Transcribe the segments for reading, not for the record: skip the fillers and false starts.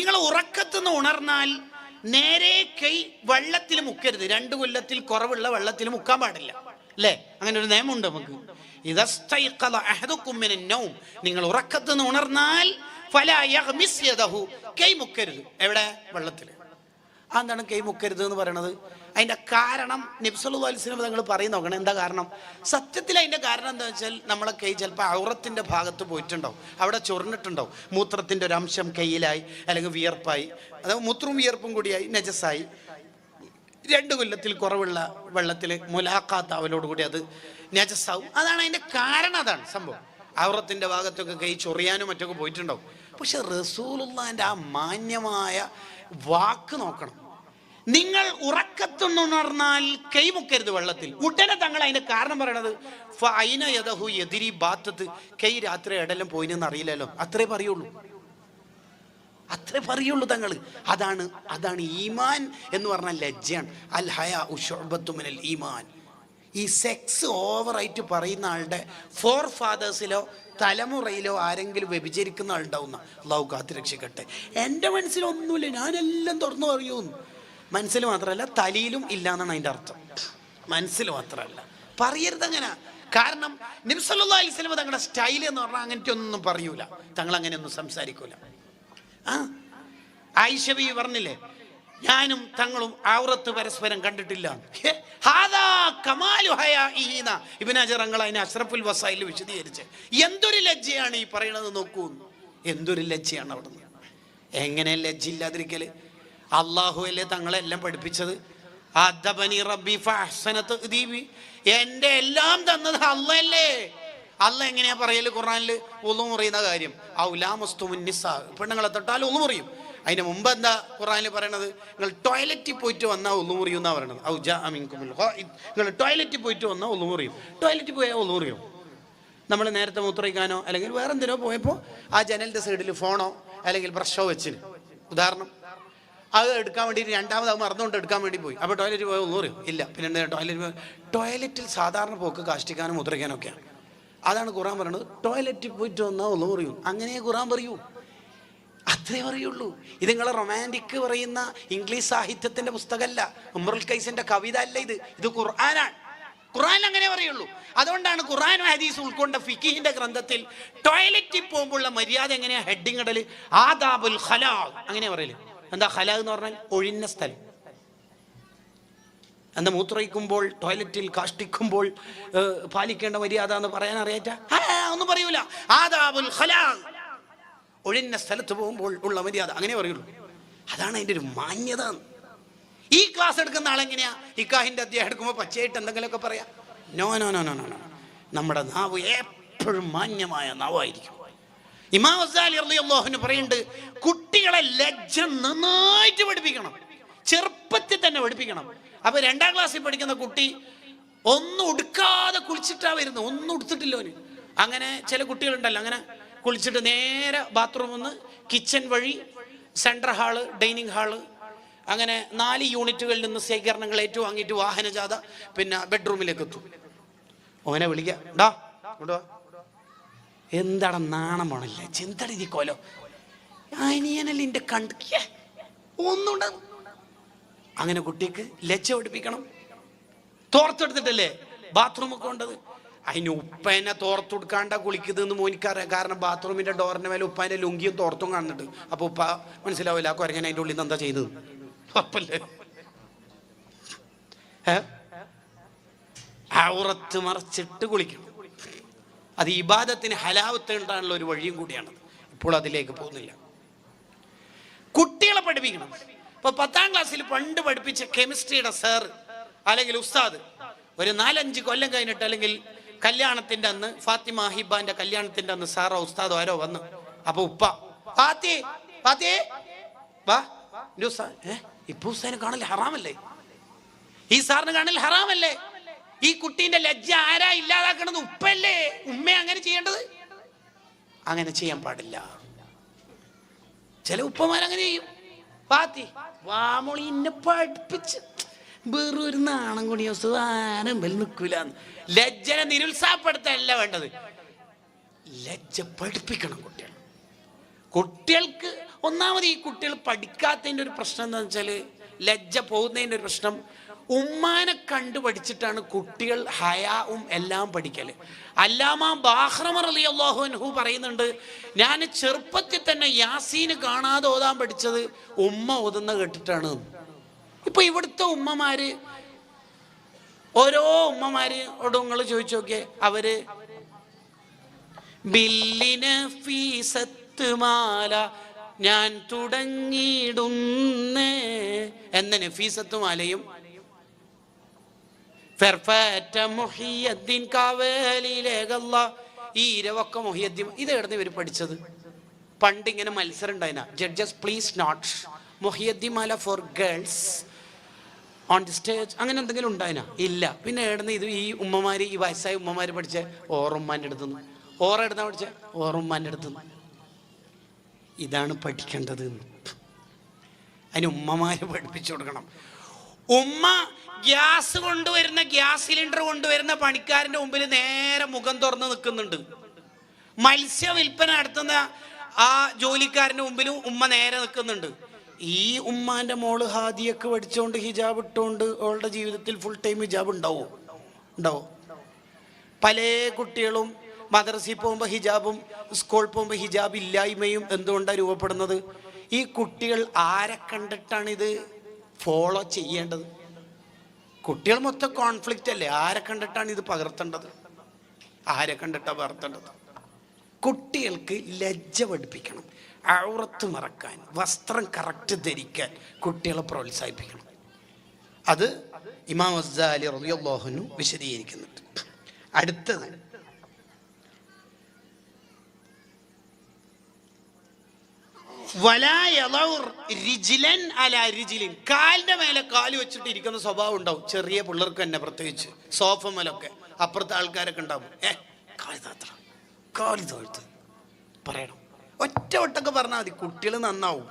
നിങ്ങൾ ഉറക്കത്തുനിന്ന് ഉണർന്നാൽ നേരെ കൈ വെള്ളത്തിൽ മുക്കരുത്. 2 കൊല്ലത്തിൽ കുറവുള്ള വെള്ളത്തിൽ മുക്കാൻ പാടില്ല, അല്ലേ? അങ്ങനെ ഒരു നിയമമുണ്ട് നമുക്ക്. നിങ്ങൾ ഉറക്കത്തുനിന്ന് ഉണർന്നാൽ കൈ മുക്കരുത്. എവിടെ? വെള്ളത്തിൽ. അതെന്താണ് കൈ മുക്കരുത് എന്ന് പറയണത്? അതിന്റെ കാരണം നബി സല്ലല്ലാഹു അലൈഹി വസല്ലം നിങ്ങൾ പറയും നോക്കണം. എന്താ കാരണം? സത്യത്തിൽ അതിന്റെ കാരണം എന്താ വെച്ചാൽ നമ്മളെ കൈ ചിലപ്പോൾ ഔറത്തിന്റെ ഭാഗത്ത് പോയിട്ടുണ്ടാവും, അവിടെ ചൊറിഞ്ഞിട്ടുണ്ടാവും. മൂത്രത്തിന്റെ ഒരു അംശം കയ്യിലായി, അല്ലെങ്കിൽ വിയർപ്പായി, അതായത് മൂത്രവും വിയർപ്പും കൂടിയായി നജസായി. 2 കൊല്ലത്തിൽ കുറവുള്ള വെള്ളത്തിൽ മുലാഖാത്ത് അവലോടുകൂടി അത് നജസാവും. അതാണ് അതിന്റെ കാരണം. അതാണ് സംഭവം. ഔറത്തിന്റെ ഭാഗത്തൊക്കെ കൈ ചൊറിയാനും മറ്റൊക്കെ പോയിട്ടുണ്ടാവും. പക്ഷെ റസൂലുള്ളാഹിന്റെ ആ മാന്യമായ വാക്ക് നോക്കണം. നിങ്ങൾ ഉറക്കത്തുണർന്നാൽ കൈമുക്കരുത് വെള്ളത്തിൽ. ഉടനെ തങ്ങൾ അതിന്റെ കാരണം പറയണത് കൈ രാത്രി എടെല്ലാം പോയിനെന്ന് അറിയില്ലല്ലോ, അത്രേ പറയുള്ളൂ, അത്രേ പറയുള്ളൂ തങ്ങൾ. അതാണ് ഈമാൻ എന്ന് പറഞ്ഞാൽ ലജ്ജയാണ്. അൽ ഹയാ ശുഅബത്തുൻ മിനൽ ഈമാൻ. ഈ സെക്സ് ഓവറായിട്ട് പറയുന്ന ആളുടെ ഫോർ ഫാദേഴ്സിലോ തലമുറയിലോ ആരെങ്കിലും വ്യഭിചരിക്കുന്ന ആളുണ്ടാവുന്ന അള്ളാഹു കാത്ത് രക്ഷിക്കട്ടെ. എൻ്റെ മനസ്സിലൊന്നുമില്ല, ഞാനെല്ലാം തുറന്നു പറയുന്നു. മനസ്സിൽ മാത്രമല്ല തലയിലും ഇല്ല എന്നാണ് അതിൻ്റെ അർത്ഥം. മനസ്സിൽ മാത്രമല്ല, പറയരുത് അങ്ങനെ. കാരണം നബി സല്ലല്ലാഹു അലൈഹി വസല്ലം തങ്ങളുടെ സ്റ്റൈൽ എന്ന് പറഞ്ഞാൽ അങ്ങനത്തെ ഒന്നും പറയൂല, തങ്ങൾ അങ്ങനെയൊന്നും സംസാരിക്കൂല. ആയിഷ ബീവി പറഞ്ഞില്ലേ, ഞാനും തങ്ങളും ഔറത്ത് പരസ്പരം കണ്ടിട്ടില്ല. ഇബ്നു ഹജർ അതിനെ അഷ്റഫുൽ വസായിൽ വിശദീകരിച്ച് എന്തൊരു ലജ്ജയാണ് ഈ പറയണത് നോക്കൂ, എന്തൊരു ലജ്ജയാണ് അവിടുന്ന്. എങ്ങനെ ലജ്ജയില്ലാതിരിക്കല്? അള്ളാഹുവല്ലേ തങ്ങളെല്ലാം പഠിപ്പിച്ചത്. എന്റെ എല്ലാം തന്നത് അള്ളയല്ലേ. അള്ള എങ്ങനെയാ പറയല് ഖുർആനില്? ഉളു മുറിയുന്ന കാര്യം, പെണ്ണുങ്ങളെ തൊട്ടാൽ ഉളു മുറിയും. അതിന് മുമ്പ് എന്താ ഖുർആനിൽ പറയണത്? നിങ്ങൾ ടോയ്ലറ്റിൽ പോയിട്ട് വന്നാൽ ഉളു മുറിയും എന്നാ പറയണത്. നിങ്ങൾ ടോയ്ലറ്റിൽ പോയിട്ട് വന്നാൽ ഉളു മുറിയും. ടോയ്ലറ്റിൽ പോയാൽ ഉളു മുറിയും. നമ്മൾ നേരത്തെ മൂത്രയിക്കാനോ അല്ലെങ്കിൽ വേറെ എന്തിനോ പോയപ്പോൾ ആ ജനലിന്റെ സൈഡിൽ ഫോണോ അല്ലെങ്കിൽ ബ്രഷോ വെച്ചിന്, ഉദാഹരണം, അത് എടുക്കാൻ വേണ്ടിയിട്ട് രണ്ടാമത് അത് മറന്നുകൊണ്ട് എടുക്കാൻ വേണ്ടി പോയി. അപ്പോൾ ടോയ്ലറ്റിൽ പോയാൽ ഒന്നും അറിയും ഇല്ല. പിന്നെ എന്താ ടോയ്ലറ്റിൽ സാധാരണ പോക്ക് കാഷ്ടിക്കാനും മുദ്രയ്ക്കാനും ഒക്കെയാണ്. അതാണ് ഖുർആൻ പറയുന്നത്. ടോയ്ലറ്റിൽ പോയിട്ട് വന്നാൽ ഒന്നും പറയൂ. അങ്ങനെ ഖുർആൻ പറയൂ, അത്രേ പറയുള്ളൂ. ഇത് നിങ്ങളെ റൊമാൻറ്റിക് പറയുന്ന ഇംഗ്ലീഷ് സാഹിത്യത്തിന്റെ പുസ്തകമല്ല, ഉംറുൽ ഖൈസിന്റെ കവിത അല്ല ഇത് ഖുർആനാണ്. ഖുർആൻ അങ്ങനെ പറയുള്ളൂ. അതുകൊണ്ടാണ് ഖുർആനും ഹദീസും ഉൾക്കൊണ്ട ഫിഖിഹിന്റെ ഗ്രന്ഥത്തിൽ ടോയ്ലറ്റിൽ പോകുമ്പോഴുള്ള മര്യാദ എങ്ങനെയാ ഹെഡിങ് ഇടല്? ആദാബുൽ ഖലാ അങ്ങനെ പറയല്. എന്താ ഖലാ എന്ന് പറഞ്ഞാൽ? ഒഴിഞ്ഞ സ്ഥലം. എന്താ മൂത്രയിക്കുമ്പോൾ ടോയ്ലറ്റിൽ കാഷ്ടിക്കുമ്പോൾ പാലിക്കേണ്ട മര്യാദ എന്ന് പറയാൻ അറിയാറ്റ? ഒന്നും പറയൂല. ആദാബുൽ ഖലാ, ഒഴിഞ്ഞ സ്ഥലത്ത് പോകുമ്പോൾ ഉള്ള മര്യാദ, അങ്ങനെ പറയുള്ളൂ. അതാണ് അതിൻ്റെ ഒരു മാന്യത. ഈ ക്ലാസ് എടുക്കുന്ന ആളെങ്ങനെയാ ഇക്കാഹിന്റെ അധ്യായം എടുക്കുമ്പോൾ പച്ചയായിട്ട് എന്തെങ്കിലുമൊക്കെ പറയാം? No no no no no. നമ്മുടെ നാവ് എപ്പോഴും മാന്യമായ നാവായിരിക്കും. ഇമാം ഗസാലി റളിയല്ലാഹു അൻഹു പറയുന്നുണ്ട്, കുട്ടികളെ ലജ്ജ നന്നായിട്ട് പഠിപ്പിക്കണം, ചെറുപ്പത്തിൽ തന്നെ പഠിപ്പിക്കണം. അപ്പൊ 2ാം ക്ലാസ്സിൽ പഠിക്കുന്ന കുട്ടി ഒന്നും ഉടുക്കാതെ കുളിച്ചിട്ടാ വരുന്നത്, ഒന്നും ഉടുത്തിട്ടില്ലോ. അങ്ങനെ ചില കുട്ടികളുണ്ടല്ലോ, അങ്ങനെ കുളിച്ചിട്ട് നേരെ ബാത്റൂമിൽ നിന്ന് കിച്ചൺ വഴി സെൻട്രൽ ഹാള്, ഡൈനിങ് ഹാള്, അങ്ങനെ 4 യൂണിറ്റുകളിൽ നിന്ന് ശേഖരണങ്ങൾ ഏറ്റുവാങ്ങിയിട്ട് വാഹനജാഥ പിന്നെ ബെഡ്റൂമിലേക്ക് എത്തും. ഓനെ വിളിക്കാം, ഡാ ഇങ്ങോട്ട് വാ. എന്താണ് നാണം പോണല്ലേ, ചിന്തടിക്കോലോ, അനിയനല്ലേ എൻ്റെ കണ്ടിക്ക ഒന്നുണ്ട്. അങ്ങനെ കുട്ടിക്ക് ലജ്ജ പഠിപ്പിക്കണം. തോർത്തെടുത്തിട്ടല്ലേ ബാത്റൂമൊക്കെ ഉണ്ടത്. അതിന് ഉപ്പേനെ തോർത്തെടുക്കാണ്ട കുളിക്കുന്നതെന്ന് മോനിക്കറിയാം. കാരണം ബാത്റൂമിന്റെ ഡോറിന്റെ മേലെ ഉപ്പാന്റെ ലുങ്കിയും തോർത്തും കാണുന്നുണ്ട്. അപ്പൊ ഉപ്പ മനസ്സിലാവില്ല ആ കുരങ്ങനെ അതിൻ്റെ ഉള്ളിൽ നിന്ന് എന്താ ചെയ്തത്. ഉറപ്പല്ലേ? ഔറത്ത് മറച്ചിട്ട് കുളിക്കണം. അത് ഇബാദത്തിന് ഹലാവത്ത് ഉണ്ടാകാനുള്ള ഒരു വഴിയും കൂടിയാണ്. ഇപ്പോൾ അതിലേക്ക് പോകുന്നില്ല. കുട്ടികളെ പഠിപ്പിക്കണം. ഇപ്പൊ 10ാം ക്ലാസ്സിൽ പണ്ട് പഠിപ്പിച്ച കെമിസ്ട്രിയുടെ സാർ അല്ലെങ്കിൽ ഉസ്താദ് ഒരു 4-5 കൊല്ലം കഴിഞ്ഞിട്ട്, അല്ലെങ്കിൽ കല്യാണത്തിന്റെ അന്ന്, ഫാത്തിമ ഹിബാന്റെ കല്യാണത്തിന്റെ അന്ന് സാറോ ഉസ്താദോ ആരോ വന്നു. അപ്പൊ ഉപ്പ വാ, ഇപ്പൊ ഉസ്താദിനെ കാണൽ ഹറാമല്ലേ? ഈ സാറിന് കാണൽ ഹറാമല്ലേ? ഈ കുട്ടീന്റെ ലജ്ജ ആരാ ഇല്ലാതാക്കണത്? ഉപ്പല്ലേ? ഉമ്മ അങ്ങനെ ചെയ്യേണ്ടത്? അങ്ങനെ ചെയ്യാൻ പാടില്ല. ചില ഉപ്പമാരങ്ങനെ ചെയ്യും. വാമോളി എന്നെ പഠിപ്പിച്ച് വേറൊരു നാണം കൂടിയ ആരും നിൽക്കൂലെന്ന്. ലജ്ജനെ നിരുത്സാഹപ്പെടുത്തല്ല വേണ്ടത്, ലജ്ജ പഠിപ്പിക്കണം കുട്ടികൾക്ക്. ഒന്നാമത് ഈ കുട്ടികൾ പഠിക്കാത്തതിൻ്റെ ഒരു പ്രശ്നം എന്താണെന്ന് വെച്ചാൽ, ലജ്ജ പോകുന്നതിൻ്റെ ഒരു പ്രശ്നം, ഉമ്മാനെ കണ്ടു പഠിച്ചിട്ടാണ് കുട്ടികൾ ഹയാവും എല്ലാം പഠിക്കൽ. അല്ലാമ ബാഹ്റമ റളിയല്ലാഹു അൻഹു പറയുന്നുണ്ട്, ഞാൻ ചെറുപ്പത്തിൽ തന്നെ യാസീന് കാണാതെ ഓതാൻ പഠിച്ചത് ഉമ്മ ഓതുന്ന കേട്ടിട്ടാണ്. ഇപ്പൊ ഇവിടുത്തെ ഉമ്മമാര്, ഓരോ ഉമ്മമാരോടും നിങ്ങൾ ചോദിച്ചു നോക്കിയേ, അവര് ബില്ലിന് ഫീസത്ത് മാല ഞാൻ തുടങ്ങിയിടുന്നേ എന്ന നഫീസത്ത് മാലയും ഈ ഇരവൊക്കെ മുഹിയദ്ദീൻ, ഇതെവിടുന്ന് ഇവർ പഠിച്ചത്? പണ്ട് ഇങ്ങനെ മത്സരം ഉണ്ടായിന, judges please note Muhiyuddin Mala for girls on the stage, അങ്ങനെ എന്തെങ്കിലും ഉണ്ടായിന? ഇല്ല. പിന്നെ എവിടുന്ന് ഇത് ഈ ഉമ്മമാര്, ഈ വയസ്സായ ഉമ്മമാര് പഠിച്ച? ഓറുമ്മാൻ്റെ അടുത്തുനിന്ന്. ഓറെടുത്താ പഠിച്ച? ഓറുമ്മാൻ്റെ അടുത്തുനിന്ന്. ഇതാണ് പഠിക്കേണ്ടത്. അതിന് ഉമ്മമാര് പഠിപ്പിച്ചു കൊടുക്കണം. ഉമ്മ ഗ്യാസ് കൊണ്ടുവരുന്ന, ഗ്യാസ് സിലിണ്ടർ കൊണ്ടുവരുന്ന പണിക്കാരന്റെ മുമ്പിൽ നേരെ മുഖം തുറന്ന് നിൽക്കുന്നുണ്ട്. മത്സ്യ വിൽപ്പന നടത്തുന്ന ആ ജോലിക്കാരന്റെ മുമ്പിലും ഉമ്മ നേരെ നിൽക്കുന്നുണ്ട്. ഈ ഉമ്മാന്റെ മോള് ഹാദിയൊക്കെ പഠിച്ചുകൊണ്ട് ഹിജാബ് ഇട്ടുകൊണ്ട് അവളുടെ ജീവിതത്തിൽ ഫുൾ ടൈം ഹിജാബ് ഉണ്ടാവോ? പല കുട്ടികളും മദ്രസയിൽ പോകുമ്പോൾ ഹിജാബും സ്കൂളിൽ പോകുമ്പോൾ ഹിജാബ് ഇല്ലായ്മയും എന്തുകൊണ്ടാണ് രൂപപ്പെടുന്നത്? ഈ കുട്ടികൾ ആരെ കണ്ടിട്ടാണ് ഇത് ഫോളോ ചെയ്യേണ്ടത്? കുട്ടികൾ മൊത്തം കോൺഫ്ലിക്റ്റ് അല്ലേ? ആരെ കണ്ടിട്ടാണ് ഇത് പകർത്തേണ്ടത്? ആരെ കണ്ടിട്ടാണ് പകർത്തേണ്ടത്? കുട്ടികൾക്ക് ലജ്ജ പഠിപ്പിക്കണം, ഔറത്ത് മറക്കാൻ, വസ്ത്രം കറക്റ്റ് ധരിക്കാൻ കുട്ടികളെ പ്രോത്സാഹിപ്പിക്കണം. അത് ഇമാം ഗസാലി റളിയല്ലാഹു അൻഹു വിശദീകരിക്കുന്നുണ്ട്. അടുത്തത് കാലിന്റെ മേലെ കാല് വെച്ചിട്ട് ഇരിക്കുന്ന സ്വഭാവം ഉണ്ടാവും ചെറിയ പിള്ളേർക്ക് തന്നെ, പ്രത്യേകിച്ച് സോഫ മേലൊക്കെ. അപ്പുറത്തെ ആൾക്കാരൊക്കെ ഉണ്ടാവും, കാല് തോഴ്ത്ത് പറയണം. ഒറ്റ വട്ടൊക്കെ പറഞ്ഞാൽ മതി, കുട്ടികൾ നന്നാവും.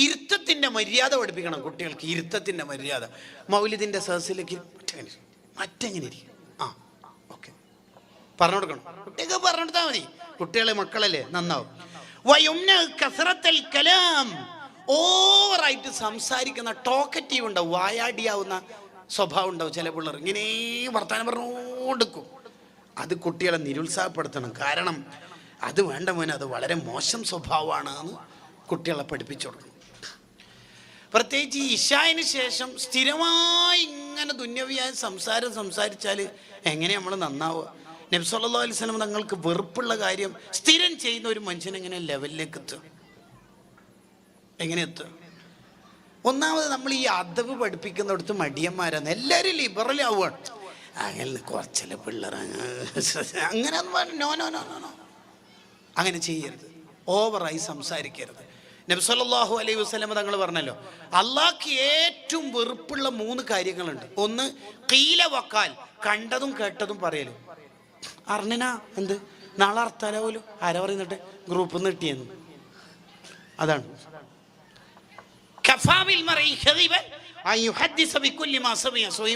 ഇരുത്തത്തിന്റെ മര്യാദ പഠിപ്പിക്കണം കുട്ടികൾക്ക്. ഇരുത്തത്തിന്റെ മര്യാദ മൗലിദിന്റെ സദസ്സിലേക്ക് മറ്റെങ്ങനെ ഇരിക്കും, പറഞ്ഞു കൊടുക്കണം. കുട്ടികൾക്ക് പറഞ്ഞു കൊടുത്താൽ മതി. കുട്ടികളെ, മക്കളല്ലേ, നന്നാവും. ഓവറായിട്ട് സംസാരിക്കുന്ന, ടോക്കറ്റീവ് ഉണ്ടാവും, വായാടിയാവുന്ന സ്വഭാവം ഉണ്ടാവും ചില പിള്ളേർ. ഇങ്ങനെ വർത്താനം പറഞ്ഞുകൊടുക്കും. അത് കുട്ടികളെ നിരുത്സാഹപ്പെടുത്തണം. കാരണം അത് വേണ്ട മോനെ, അത് വളരെ മോശം സ്വഭാവമാണ് എന്ന് കുട്ടികളെ പഠിപ്പിച്ചു കൊടുക്കണം. പ്രത്യേകിച്ച് ഈ ഇശായിന് ശേഷം സ്ഥിരമായി ഇങ്ങനെ ദുന്യവിയായ സംസാരിച്ചാൽ എങ്ങനെ നമ്മൾ നന്നാവുക? നബി സല്ലല്ലാഹു അലൈഹി വസല്ലം തങ്ങൾക്ക് വെറുപ്പുള്ള കാര്യം സ്ഥിരം ചെയ്യുന്ന ഒരു മനുഷ്യൻ എങ്ങനെ ലെവലിലേക്ക് എത്തുക? എങ്ങനെ എത്തുക? ഒന്നാമത് നമ്മൾ ഈ അദബ് പഠിപ്പിക്കുന്നിടത്ത് മടിയന്മാരാണ്. എല്ലാവരും ലിബറൽ ആവുകയാണ്. അങ്ങനെ കുറച്ചില്ല പിള്ളേർ അങ്ങനെ നോ നോ നോ നോ അങ്ങനെ ചെയ്യരുത്. ഓവറായി സംസാരിക്കരുത്. നബി സല്ലല്ലാഹു അലൈഹി വസല്ലം തങ്ങൾ പറഞ്ഞല്ലോ, അള്ളാഹ്ക്ക് ഏറ്റവും വെറുപ്പുള്ള 3 കാര്യങ്ങളുണ്ട്. ഒന്ന് ഖീല വഖാൽ, കണ്ടതും കേട്ടതും പറയലും. അറിഞ്ഞനാ എന്ത് നാളെ അർത്താല പോലും ആരാ പറയുന്നിട്ട് ഗ്രൂപ്പിൽ നിന്ന് കിട്ടിയെന്ന്. അതാണ്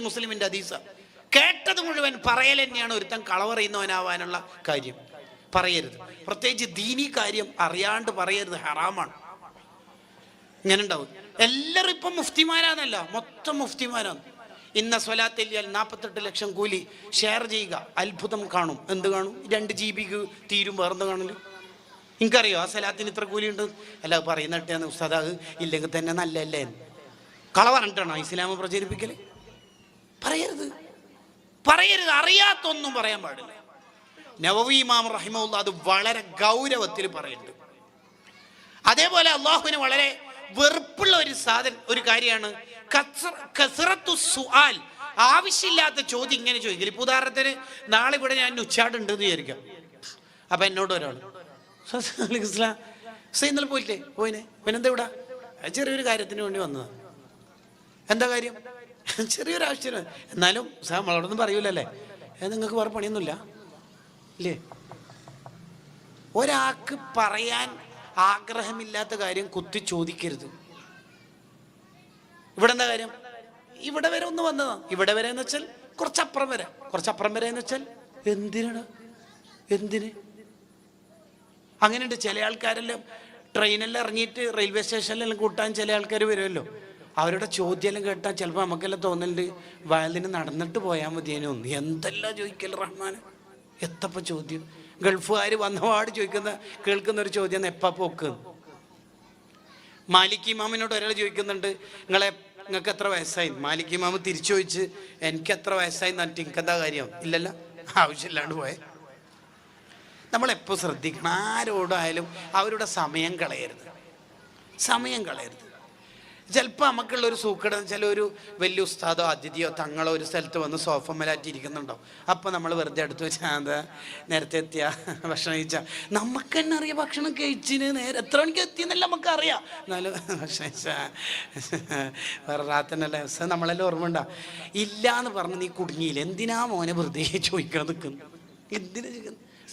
മുസ്ലിമിന്റെ ഹദീസ്. കേട്ടത് മുഴുവൻ പറയൽ തന്നെയാണ് ഒരുത്തൻ കള പറയുന്നവനാവാനുള്ള കാര്യം. പറയരുത്. പ്രത്യേകിച്ച് ദീനി കാര്യം അറിയാണ്ട് പറയരുത്, ഹറാമാണ്. ഇങ്ങനെ ഉണ്ടാവും. എല്ലാവരും ഇപ്പം മുഫ്തിമാരാന്നല്ല, മൊത്തം മുഫ്തിമാരാണ്. ഇന്ന സ്വലാത്തില്ലാൽ 48 ലക്ഷം കൂലി ഷെയർ ചെയ്യുക, അത്ഭുതം കാണും. എന്ത് കാണും? 2 GB തീരും. വേറെന്ത് കാണില്ല? എനിക്കറിയോ ആ സ്വലാത്തിന് ഇത്ര കൂലി ഉണ്ട്? അല്ല പറയുന്നിട്ടാണ് ഉസ്താദ്, ഇല്ലെങ്കിൽ തന്നെ നല്ലല്ലേ. കള പറഞ്ഞിട്ടാണോ ഇസ്ലാം പ്രചരിപ്പിക്കല്? പറയരുത്. അറിയാത്തൊന്നും പറയാൻ പാടില്ല. നവവി ഇമാം റഹിമഹുല്ലാ അത് വളരെ ഗൗരവത്തിൽ പറയുന്നുണ്ട്. അതേപോലെ അള്ളാഹുവിന് വളരെ വെറുപ്പുള്ള ഒരു കാര്യമാണ് കസ്റത്തു സുആൽ, ആവശ്യമില്ലാത്ത ചോദ്യം ഇങ്ങനെ ചോദിക്കൽ. ഇപ്പൊ ഉദാഹരണത്തിന് നാളെ ഇവിടെ ഞാൻ ഉച്ചാടുണ്ട് എന്ന് വിചാരിക്കാം. അപ്പൊ എന്നോട് ഒരാൾ ഇന്നലെ പോയില്ലേ? പിന്നെന്താ ഇവിടെ? ചെറിയൊരു കാര്യത്തിന് വേണ്ടി വന്നതാ. എന്താ കാര്യം? ചെറിയൊരു ആവശ്യം. എന്നാലും നമ്മളോടൊന്നും പറയൂലല്ലേ, നിങ്ങൾക്ക് വേറെ പണിയൊന്നുമില്ല ഇല്ലേ? ഒരാൾക്ക് പറയാൻ ആഗ്രഹമില്ലാത്ത കാര്യം കുത്തി ചോദിക്കരുത്. ഇവിടെ എന്താ കാര്യം? ഇവിടെ വരെ ഒന്ന് വന്നതാ. ഇവിടെ വരെ എന്ന് വെച്ചാൽ കുറച്ചപ്പുറം വരെ എന്ന് വെച്ചാൽ എന്തിനാണ്? എന്തിന്? അങ്ങനെയുണ്ട്. ചില ആൾക്കാരെല്ലാം ട്രെയിനെല്ലാം ഇറങ്ങിയിട്ട് റെയിൽവേ സ്റ്റേഷനിലെല്ലാം കൂട്ടാൻ ചില ആൾക്കാർ വരുമല്ലോ. അവരുടെ ചോദ്യമെല്ലാം കേട്ടാൽ ചിലപ്പോൾ നമുക്കെല്ലാം തോന്നലുണ്ട് വയലിന് നടന്നിട്ട് പോയാൽ മതിയേനോ. എന്തെല്ലാം ചോദിക്കൽ റഹ്മാൻ, എത്തപ്പോൾ ചോദ്യം. ഗൾഫുകാർ വന്നപാട് കേൾക്കുന്ന ഒരു ചോദ്യം, എപ്പാ പോക്ക്. മാലിക് ഇമാമിനോട് ഒരാൾ ചോദിക്കുന്നുണ്ട്, നിങ്ങൾക്ക് എത്ര വയസ്സായി? മാലിക് ഇമാമ് തിരിച്ചു ചോദിച്ച്, എനിക്ക് എത്ര വയസ്സായി എന്നിട്ട് എനിക്കെന്താ കാര്യം? ഇല്ലല്ലോ, ആവശ്യമില്ലാണ്ട് പോയെ. നമ്മളെപ്പോൾ ശ്രദ്ധിക്കണം, ആരോടായാലും അവരുടെ സമയം കളയരുത്. ചിലപ്പോൾ നമുക്കുള്ളൊരു സൂക്കട വെച്ചാൽ ഒരു വലിയ ഉസ്താദോ അതിഥിയോ തങ്ങളോ ഒരു സ്ഥലത്ത് വന്ന് സോഫ മേലാറ്റിരിക്കുന്നുണ്ടോ, അപ്പോൾ നമ്മൾ വെറുതെ അടുത്ത് വെച്ചാൽ എന്താ നേരത്തെ എത്തിയ ഭക്ഷണം കഴിച്ചാൽ നമുക്ക് തന്നെ അറിയാം ഭക്ഷണം കഴിച്ചിന് നേരെ എത്ര മണിക്ക് എത്തിയെന്നല്ല നമുക്കറിയാം. എന്നാലും ഭക്ഷണം കഴിച്ചാൽ വേറെ റാത്തന്നല്ല നമ്മളെല്ലാം ഓർമ്മ ഉണ്ടാ ഇല്ല എന്ന് പറഞ്ഞ് നീ കുടുങ്ങിയില്ല. എന്തിനാ മോനെ വെറുതെ ചോദിക്കാൻ നിൽക്കുന്നു? എന്തിനാ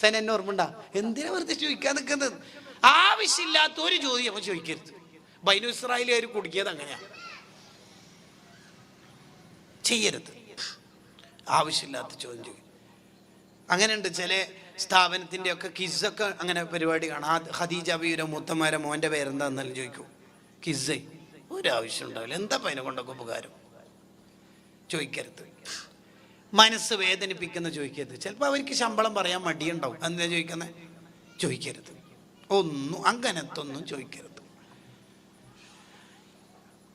സൈൻ എന്നെ ഓർമ്മ ഉണ്ടാ? എന്തിനാ വെറുതെ ചോദിക്കാൻ നിൽക്കുന്നത്? ആവശ്യമില്ലാത്ത ഒരു ചോദ്യം അവൻ ചോദിക്കരുത്. ബൈനു ഇസ്രായേലുകാർ കുടുക്കിയത് അങ്ങനെയാണ്, ചെയ്യരുത്. ആവശ്യമില്ലാത്ത ചോദ്യം ചോദിക്കും. അങ്ങനെയുണ്ട് ചില സ്ഥാപനത്തിൻ്റെ ഒക്കെ കിസ്സൊക്കെ അങ്ങനെ പരിപാടി കാണാം. ഖദീജ ബീവിയുടെ മൂത്തമാരെ മോൻ്റെ പേരെന്താന്നാലും ചോദിക്കും. കിസ്സേ ഒരാവശ്യം ഉണ്ടാവില്ല. എന്താ അതിനെ കൊണ്ടൊക്കെ ഉപകാരം? ചോദിക്കരുത്. മനസ്സ് വേദനിപ്പിക്കുന്ന ചോദിക്കരുത്. ചിലപ്പോൾ അവർക്ക് ശമ്പളം പറയാൻ മടിയുണ്ടാവും. എന്താ ചോദിക്കുന്നത്? ചോദിക്കരുത്. ഒന്നും അങ്ങനത്തെ ഒന്നും ചോദിക്കരുത്.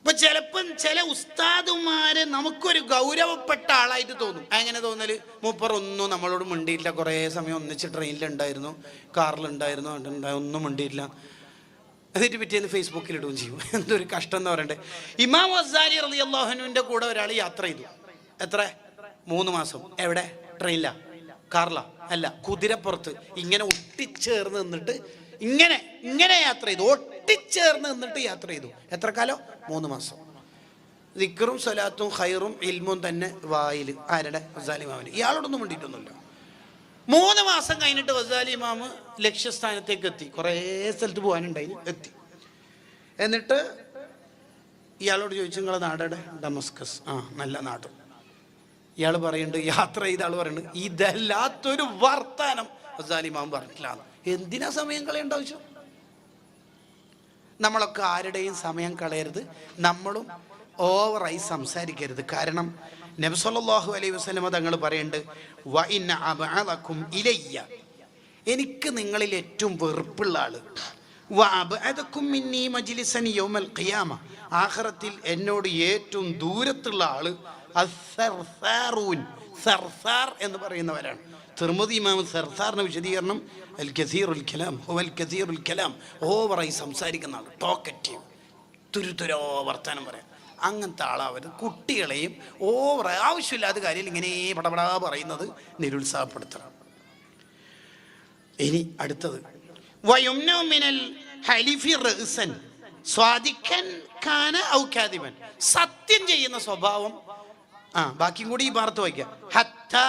ഇപ്പൊ ചിലപ്പം ചില ഉസ്താദുമാര് നമുക്കൊരു ഗൗരവപ്പെട്ട ആളായിട്ട് തോന്നും. അങ്ങനെ തോന്നല്, മൂപ്പറൊന്നും നമ്മളോട് മിണ്ടിയില്ല, കുറേ സമയം ഒന്നിച്ച് ട്രെയിനിലുണ്ടായിരുന്നു, കാറിലുണ്ടായിരുന്നു, ഒന്നും മിണ്ടിയില്ല. എന്നിട്ട് പിറ്റേന്ന് ഫേസ്ബുക്കിൽ ഇടുകയും ചെയ്യും. എന്തൊരു കഷ്ടം എന്ന് പറയണ്ടേ. ഇമാം ഗസാലി റളിയല്ലാഹു അൻഹുവിന്റെ കൂടെ ഒരാൾ യാത്ര ചെയ്തു. എത്ര? 3 മാസം. എവിടെ? ട്രെയിനിലാ? കാറിലാ? അല്ല, കുതിരപ്പുറത്ത്. ഇങ്ങനെ ഒട്ടിച്ചേർന്ന് നിന്നിട്ട് ഇങ്ങനെ യാത്ര ചെയ്തു. ഒട്ടിച്ചേർന്ന് നിന്നിട്ട് യാത്ര ചെയ്തു. എത്ര കാലം? 3 മാസം. ദിക്റും സ്വലാത്തും ഖൈറും ഇൽമും തന്നെ വായിൽ. ആരുടെ? ഗസാലി ഇമാമിന്. ഇയാളോടൊന്നും വേണ്ടിയിട്ടൊന്നുമില്ല. 3 മാസം കഴിഞ്ഞിട്ട് ഗസാലി ഇമാമ് ലക്ഷ്യസ്ഥാനത്തേക്ക് എത്തി. കുറേ സ്ഥലത്ത് പോകാനുണ്ടായി, എത്തി. എന്നിട്ട് ഇയാളോട് ചോദിച്ചു, നിങ്ങളെ നാടെവിടെ? ഡമസ്കസ്. ആ, നല്ല നാട്. ഇയാൾ പറയുന്നുണ്ട്, യാത്ര ചെയ്ത ആൾ പറയുന്നുണ്ട്, ഇതല്ലാത്തൊരു വർത്താനം ഗസാലി ഇമാം പറഞ്ഞിട്ടില്ല. എന്തിനാ സമയം കളയേണ്ട ആവശ്യം? നമ്മളൊക്കെ ആരുടെയും സമയം കളയരുത്. നമ്മളും ഓവറായി സംസാരിക്കരുത്. കാരണം നബി സല്ലല്ലാഹു അലൈഹി വസല്ലം തങ്ങൾ പറയുന്നുണ്ട്, വ ഇന്ന അബ്അദകും ഇലയ്യ, എനിക്ക് നിങ്ങളിൽ ഏറ്റവും വെറുപ്പുള്ള ആള്, വ അബ്അദകും മിന്നി മജ്ലിസൻ യൗമൽ ഖിയാമ, ആഖിറത്തിൽ എന്നോട് ഏറ്റവും ദൂരത്തുള്ള ആള് അസ്സർസാറൂൻ, സർസാർ എന്ന് പറയുന്നവരാണ്. തിർമിദി ഇമാം സർസാറിന്റെ വിശദീകരണം അൽ കസീറുൽ കലാം, ഹുവൽ കസീറുൽ കലാം, ഓവറായി സംസാരിക്കുന്ന ആൾ, ടോക്കറ്റീവ്, തുരുതുരോ വർത്താനം പറയാം. അങ്ങനത്തെ ആളാവരുത്. കുട്ടികളെയും ഓവർ ആവശ്യമില്ലാത്ത കാര്യം ഇങ്ങനെ പടപടാ പറയുന്നത് നിരുത്സാഹപ്പെടുത്തണം. ഇനി അടുത്തത്, വയുംനഉ മിനൽ ഹലിഫി റഅ്സൻ സ്വാദിഖൻ കാന ഔ കാദിബൻ, സത്യം ചെയ്യുന്ന സ്വഭാവം. ബാക്കിയും കൂടി ഈ വാർത്ത വായിക്കാം. ഹത്താ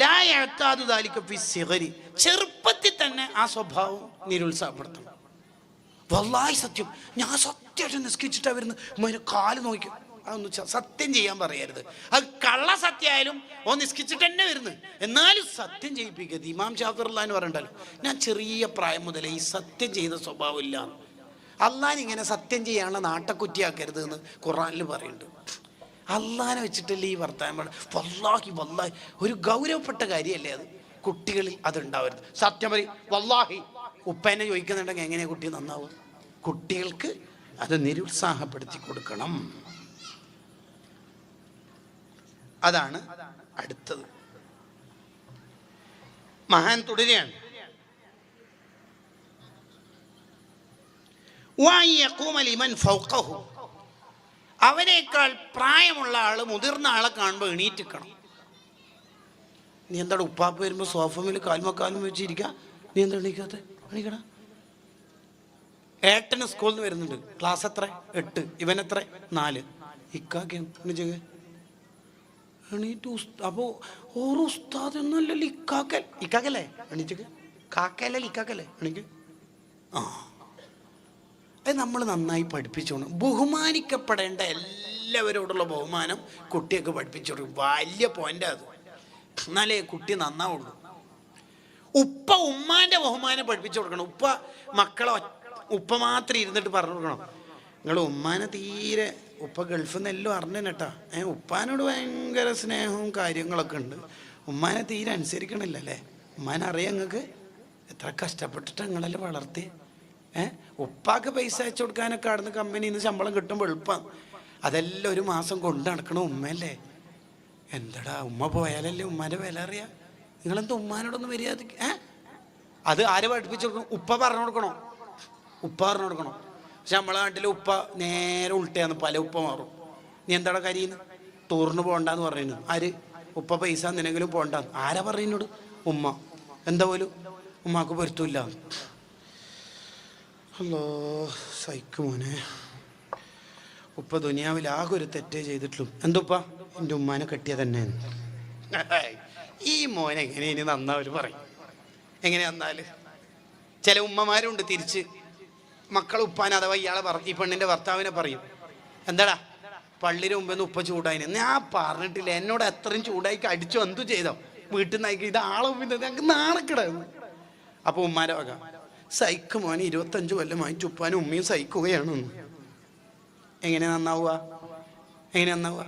ലാ യഅ്താദു ദാലിക ഫി സിഗരി, ചെറുപ്പത്തിൽ തന്നെ ആ സ്വഭാവം നിരുത്സാഹപ്പെടുത്തണം. വല്ലാഹി സത്യം, ഞാൻ സത്യമായിട്ട് നിസ്കരിച്ചിട്ടാ വരുന്നത്, കാല് നോക്കും. അതൊന്നും സത്യം ചെയ്യാൻ പറയരുത്. അത് കള്ള സത്യമായാലും നിസ്കരിച്ചിട്ട് തന്നെ വരുന്നത്, എന്നാലും സത്യം ചെയ്യിപ്പിക്കരുത്. ഇമാം ഷാഫി റളിയല്ലാഹു പറയണ്ടല്ലോ, ഞാൻ ചെറിയ പ്രായം മുതലേ ഈ സത്യം ചെയ്ത സ്വഭാവം ഇല്ല. അള്ളാഹിനെ ഇങ്ങനെ സത്യം ചെയ്യാനുള്ള നാട്ടക്കുറ്റിയാക്കരുത് എന്ന് ഖുർആനിൽ പറയുന്നുണ്ട്. അള്ളാഹിനെ വെച്ചിട്ടല്ലേ ഈ വർത്താനം പറ. വല്ലാഹി ഒരു ഗൗരവപ്പെട്ട കാര്യമല്ലേ അത്. കുട്ടികളിൽ അതുണ്ടാവരുത്. സത്യം പറയും വല്ലാഹി. ഉപ്പേനെ ചോദിക്കുന്നുണ്ടെങ്കിൽ എങ്ങനെയാ കുട്ടി നന്നാവുക? കുട്ടികൾക്ക് അത് നിരുത്സാഹപ്പെടുത്തി കൊടുക്കണം. അതാണ് അടുത്തത്. മഹാൻ തുടരുകയാണ്, അവനേക്കാൾ പ്രായമുള്ള ആള് മുതിർന്ന ആളെ കാണുമ്പോൾ എണീറ്റിക്കണം. നീ എന്താണ് ഉപ്പാപ്പ് വരുമ്പോൾ സോഫമിൽ കാൽമക്കാലും വെച്ചിരിക്കുക, നീ എന്താ എണീക്കാത്ത? എണീക്കടാ. ഏട്ടന് സ്കൂളിൽ നിന്ന് വരുന്നുണ്ട്, ക്ലാസ് എത്ര? 8, ഇവൻ എത്ര? 4. ഇക്കാക്കയാണ് എണീച്ചത്. എണീറ്റ് അപ്പോൾ ഓരോ ഉസ്താദ് ഒന്നുമല്ലല്ലോ ഇക്കാക്കൽ. ഇക്കാക്കല്ലേ എണീച്ചക്ക്? കാക്കല്ലേ ഇക്കാക്കല്ലേ? എണീക്ക്. അത് നമ്മൾ നന്നായി പഠിപ്പിച്ചോണം. ബഹുമാനിക്കപ്പെടേണ്ട എല്ലാവരോടുള്ള ബഹുമാനം കുട്ടിയൊക്കെ പഠിപ്പിച്ചോണം. വലിയ പോയിൻ്റ് അത്. എന്നാലേ കുട്ടി നന്നാവുള്ളൂ. ഉപ്പ ഉമ്മാന്റെ ബഹുമാനം പഠിപ്പിച്ചു കൊടുക്കണം. ഉപ്പ മാത്രം ഇരുന്നിട്ട് പറഞ്ഞു കൊടുക്കണം, നിങ്ങൾ ഉമ്മാനെ തീരെ, ഉപ്പ ഗൾഫിൽ നിന്ന് എല്ലാം അറിഞ്ഞേട്ടാ, ഉപ്പാനോട് ഭയങ്കര സ്നേഹവും കാര്യങ്ങളൊക്കെ ഉണ്ട്, ഉമ്മാനെ തീരെ അനുസരിക്കണില്ല അല്ലേ, ഉമ്മാനെ അറിയാം നിങ്ങൾക്ക് എത്ര കഷ്ടപ്പെട്ടിട്ട് നിങ്ങളെല്ലാം വളർത്തി. ഉപ്പാക്ക് പൈസ അയച്ചു കൊടുക്കാനൊക്കെ അവിടുന്ന് കമ്പനിയിൽ നിന്ന് ശമ്പളം കിട്ടുമ്പോൾ എളുപ്പം, അതെല്ലാം ഒരു മാസം കൊണ്ട് നടക്കണ ഉമ്മയല്ലേ. എന്താടാ ഉമ്മ പോയാലല്ലേ ഉമ്മാൻ്റെ വില അറിയാം. നിങ്ങളെന്താ ഉമ്മാനോടൊന്നും മര്യാദക്ക് അത് ആര് പഠിപ്പിച്ചു കൊടുക്കണം? ഉപ്പ പറഞ്ഞു കൊടുക്കണോ? ഉപ്പ പറഞ്ഞു കൊടുക്കണം. പക്ഷെ നമ്മളെ നാട്ടിൽ ഉപ്പ നേരെ ഉൾട്ടയാന്ന്, പല ഉപ്പ മാറും. നീ എന്താടാ കരിയുന്നു, ടൂറിന് പോകണ്ടെന്ന് പറയുന്നു. ആര്? ഉപ്പ പൈസ എന്തിനെങ്കിലും പോകണ്ടെന്ന് ആരാ പറയുന്നോട്? ഉമ്മ. എന്താ പോലും ഉമ്മാക്ക് പൊരുത്തമില്ല. അല്ലോ സൈക്കുമോനെ, ഉപ്പ ദുനിയാവിൽ ആകെ ഒരു തെറ്റേ ചെയ്തിട്ടുള്ളൂ. എന്തുപ്പ? എൻ്റെ ഉമ്മാനെ കെട്ടിയ തന്നെ. ഈ മോനെ എങ്ങനെ ഇനി നന്നാവല് പറയും? എങ്ങനെ നന്നാല്? ചില ഉമ്മമാരുണ്ട് തിരിച്ച് മക്കൾ ഉപ്പാൻ അഥവാ ഇയാളെ ഈ പെണ്ണിൻ്റെ ഭർത്താവിനെ പറയും, എന്താടാ പള്ളിയുടെ മുമ്പെന്ന് ഉപ്പ ചൂടായിന്. ഞാൻ പറഞ്ഞിട്ടില്ല, എന്നോട് എത്രയും ചൂടായിക്ക് അടിച്ചു എന്തു ചെയ്തോ, വീട്ടിൽ നിന്ന് അയക്കുക, ഇത് ആളെ ഞങ്ങൾക്ക് നാണക്കിടായിരുന്നു. അപ്പോൾ ഉമ്മാരെ വക സൈക്ക് മോനെ 25 കൊല്ലമായിട്ട് ഉപ്പാനും ഉമ്മയും സഹിക്കുകയാണ്. എങ്ങനെ നന്നാവുക? എങ്ങനെ നന്നാവുക?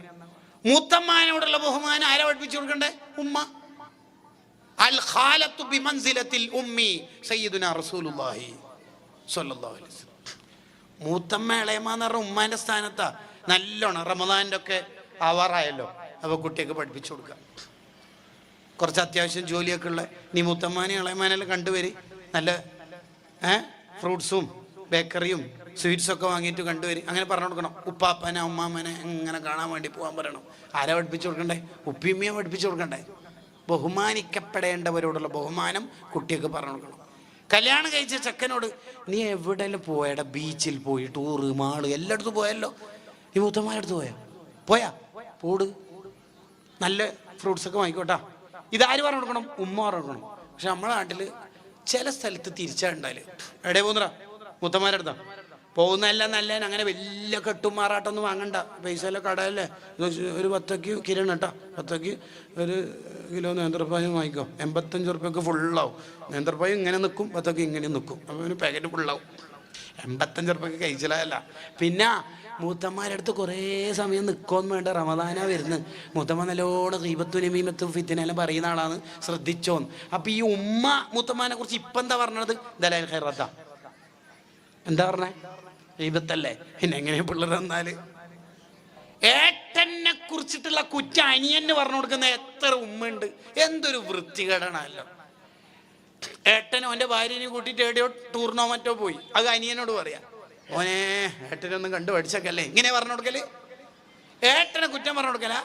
മൂത്തമ്മാനോടുള്ള ബഹുമാനം ആരാ പഠിപ്പിച്ചു കൊടുക്കണ്ടേ? ഉമ്മ. അൽ ഖാലത്തു ബിമൻസിലത്തിൽ ഉമ്മി സയ്യിദുനാ റസൂലുള്ളാഹി സ്വല്ലല്ലാഹു അലൈഹി വസല്ലം. മൂത്തമ്മ ഇളയമ്മ എന്ന് പറഞ്ഞ ഉമ്മാന്റെ സ്ഥാനത്താ. നല്ലോണം റമദാൻ്റെ ഒക്കെ ആവാറായല്ലോ, അപ്പോൾ കുട്ടിയൊക്കെ പഠിപ്പിച്ചു കൊടുക്കുക. കുറച്ച് അത്യാവശ്യം ജോലിയൊക്കെ ഉള്ള നീ മൂത്തമ്മാനെയും ഇളയമ്മാനെല്ലാം കണ്ടുവരി, നല്ല ഫ്രൂട്ട്സും ബേക്കറിയും സ്വീറ്റ്സൊക്കെ വാങ്ങിയിട്ട് കണ്ടുവരും. അങ്ങനെ പറഞ്ഞു കൊടുക്കണം. ഉപ്പാപ്പനെ ഉമ്മാമ്മനെ ഇങ്ങനെ കാണാൻ വേണ്ടി പോകാൻ പറയണം. ആരാ പഠിപ്പിച്ചു കൊടുക്കണ്ടേ? ഉപ്പിയമ്മയെ പഠിപ്പിച്ചു കൊടുക്കണ്ടേ? ബഹുമാനിക്കപ്പെടേണ്ടവരോടുള്ള ബഹുമാനം കുട്ടിയൊക്കെ പറഞ്ഞു കൊടുക്കണം. കല്യാണം കഴിച്ച ചെക്കനോട് നീ എവിടെയെങ്കിലും പോയടാ, ബീച്ചിൽ പോയി, ടൂറ്, മാള് എല്ലായിടത്തും പോയല്ലോ, നീ മൂത്തമ്മയുടെ പോയാ പോട്, നല്ല ഫ്രൂട്ട്സൊക്കെ വാങ്ങിക്കോട്ടാ. ഇതാര് പറഞ്ഞു കൊടുക്കണം? ഉമ്മ പറഞ്ഞു കൊടുക്കണം. പക്ഷെ നമ്മളെ നാട്ടിൽ ചില സ്ഥലത്ത് തിരിച്ചാ ഉണ്ടാല്, എവിടെ പോകുന്നടാ മുത്തമാരുടെ അടുത്താ പോകുന്നതല്ല നല്ല. അങ്ങനെ വലിയ കെട്ടും മാറാട്ടൊന്നും വാങ്ങണ്ട, പൈസയിലെ കടയല്ലേ. ഒരു 10ക്ക് കിരൺ കേട്ടോ, 10ക്ക് ഒരു കിലോ നേന്ത്രപ്പായും വാങ്ങിക്കോ, 85 ഉറുപ്പ്യക്ക് ഫുള്ളാവും. നേന്ത്രപ്പായും ഇങ്ങനെ നിൽക്കും, 10ക്ക് ഇങ്ങനെ നിൽക്കും, അപ്പോൾ ഒരു പാക്കറ്റ് ഫുള്ളാവും. 85 ഉറുപ്പ്യക്ക് കഴിച്ചില്ല. പിന്നെ മൂത്തന്മാരുടെ അടുത്ത് കുറേ സമയം നിൽക്കുമെന്ന് വേണ്ട, റമദാനാ വരുന്നത്. മൂത്തമ്മ നല്ലോണം ഗീബത്തും നമീമത്തും ഫിത്നയെല്ലാം പറയുന്ന ആളാണ്, ശ്രദ്ധിച്ചോന്ന്. അപ്പം ഈ ഉമ്മ മൂത്തമ്മാനെ കുറിച്ച് ഇപ്പം എന്താ പറഞ്ഞത്? ദലാൽ ഖൈറത്താ എന്താ പറഞ്ഞേ? ഗീബത്തല്ലേ. പിന്നെ എങ്ങനെയാ പിള്ളേർ വന്നാല് ഏട്ടനെ കുറിച്ചിട്ടുള്ള കുറ്റ അനിയന് പറഞ്ഞു കൊടുക്കുന്ന എത്ര ഉമ്മയുണ്ട്. എന്തൊരു വൃത്തികേടാണല്ലോ. ഏട്ടനോ എൻ്റെ ഭാര്യനെയും കൂട്ടിയിട്ട് എവിടെയോ ടൂറിനോ മറ്റോ പോയി, അത് അനിയനോട് പറയാ, ഓനെ ഏട്ടനൊന്നും കണ്ടു പഠിച്ചേക്കല്ലേ, ഇങ്ങനെ പറഞ്ഞു കൊടുക്കല്. ഏട്ടനെ കുറ്റം പറഞ്ഞു കൊടുക്കല,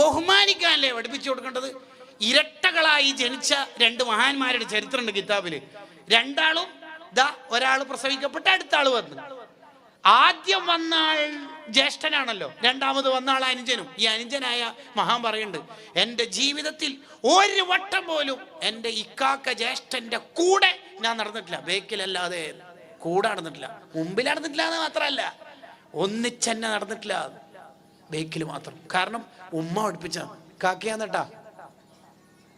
ബഹുമാനിക്കാനല്ലേ പഠിപ്പിച്ചു കൊടുക്കേണ്ടത്. ഇരട്ടകളായി ജനിച്ച 2 മഹാന്മാരുടെ ചരിത്രമുണ്ട് കിതാബില്. രണ്ടാളും ഒരാൾ പ്രസവിക്കപ്പെട്ട അടുത്ത ആള് വന്നു. ആദ്യം വന്ന ആൾ ജ്യേഷ്ഠനാണല്ലോ, രണ്ടാമത് വന്ന ആൾ അനുജനും. ഈ അനുജനായ മഹാൻ പറയുന്നുണ്ട്, എൻ്റെ ജീവിതത്തിൽ ഒരു വട്ടം പോലും എൻ്റെ ഇക്കാക്ക ജ്യേഷ്ഠന്റെ കൂടെ ഞാൻ നടന്നിട്ടില്ല, ബേക്കിലല്ലാതെ കൂടെ നടന്നിട്ടില്ല. മുമ്പിൽ നടന്നിട്ടില്ല എന്ന് മാത്രമല്ല, ഒന്നിച്ചെന്നെ നടന്നിട്ടില്ല, ബേക്കിൽ മാത്രം. കാരണം ഉമ്മ പഠിപ്പിച്ച കാക്കിയാന്നട്ടാ.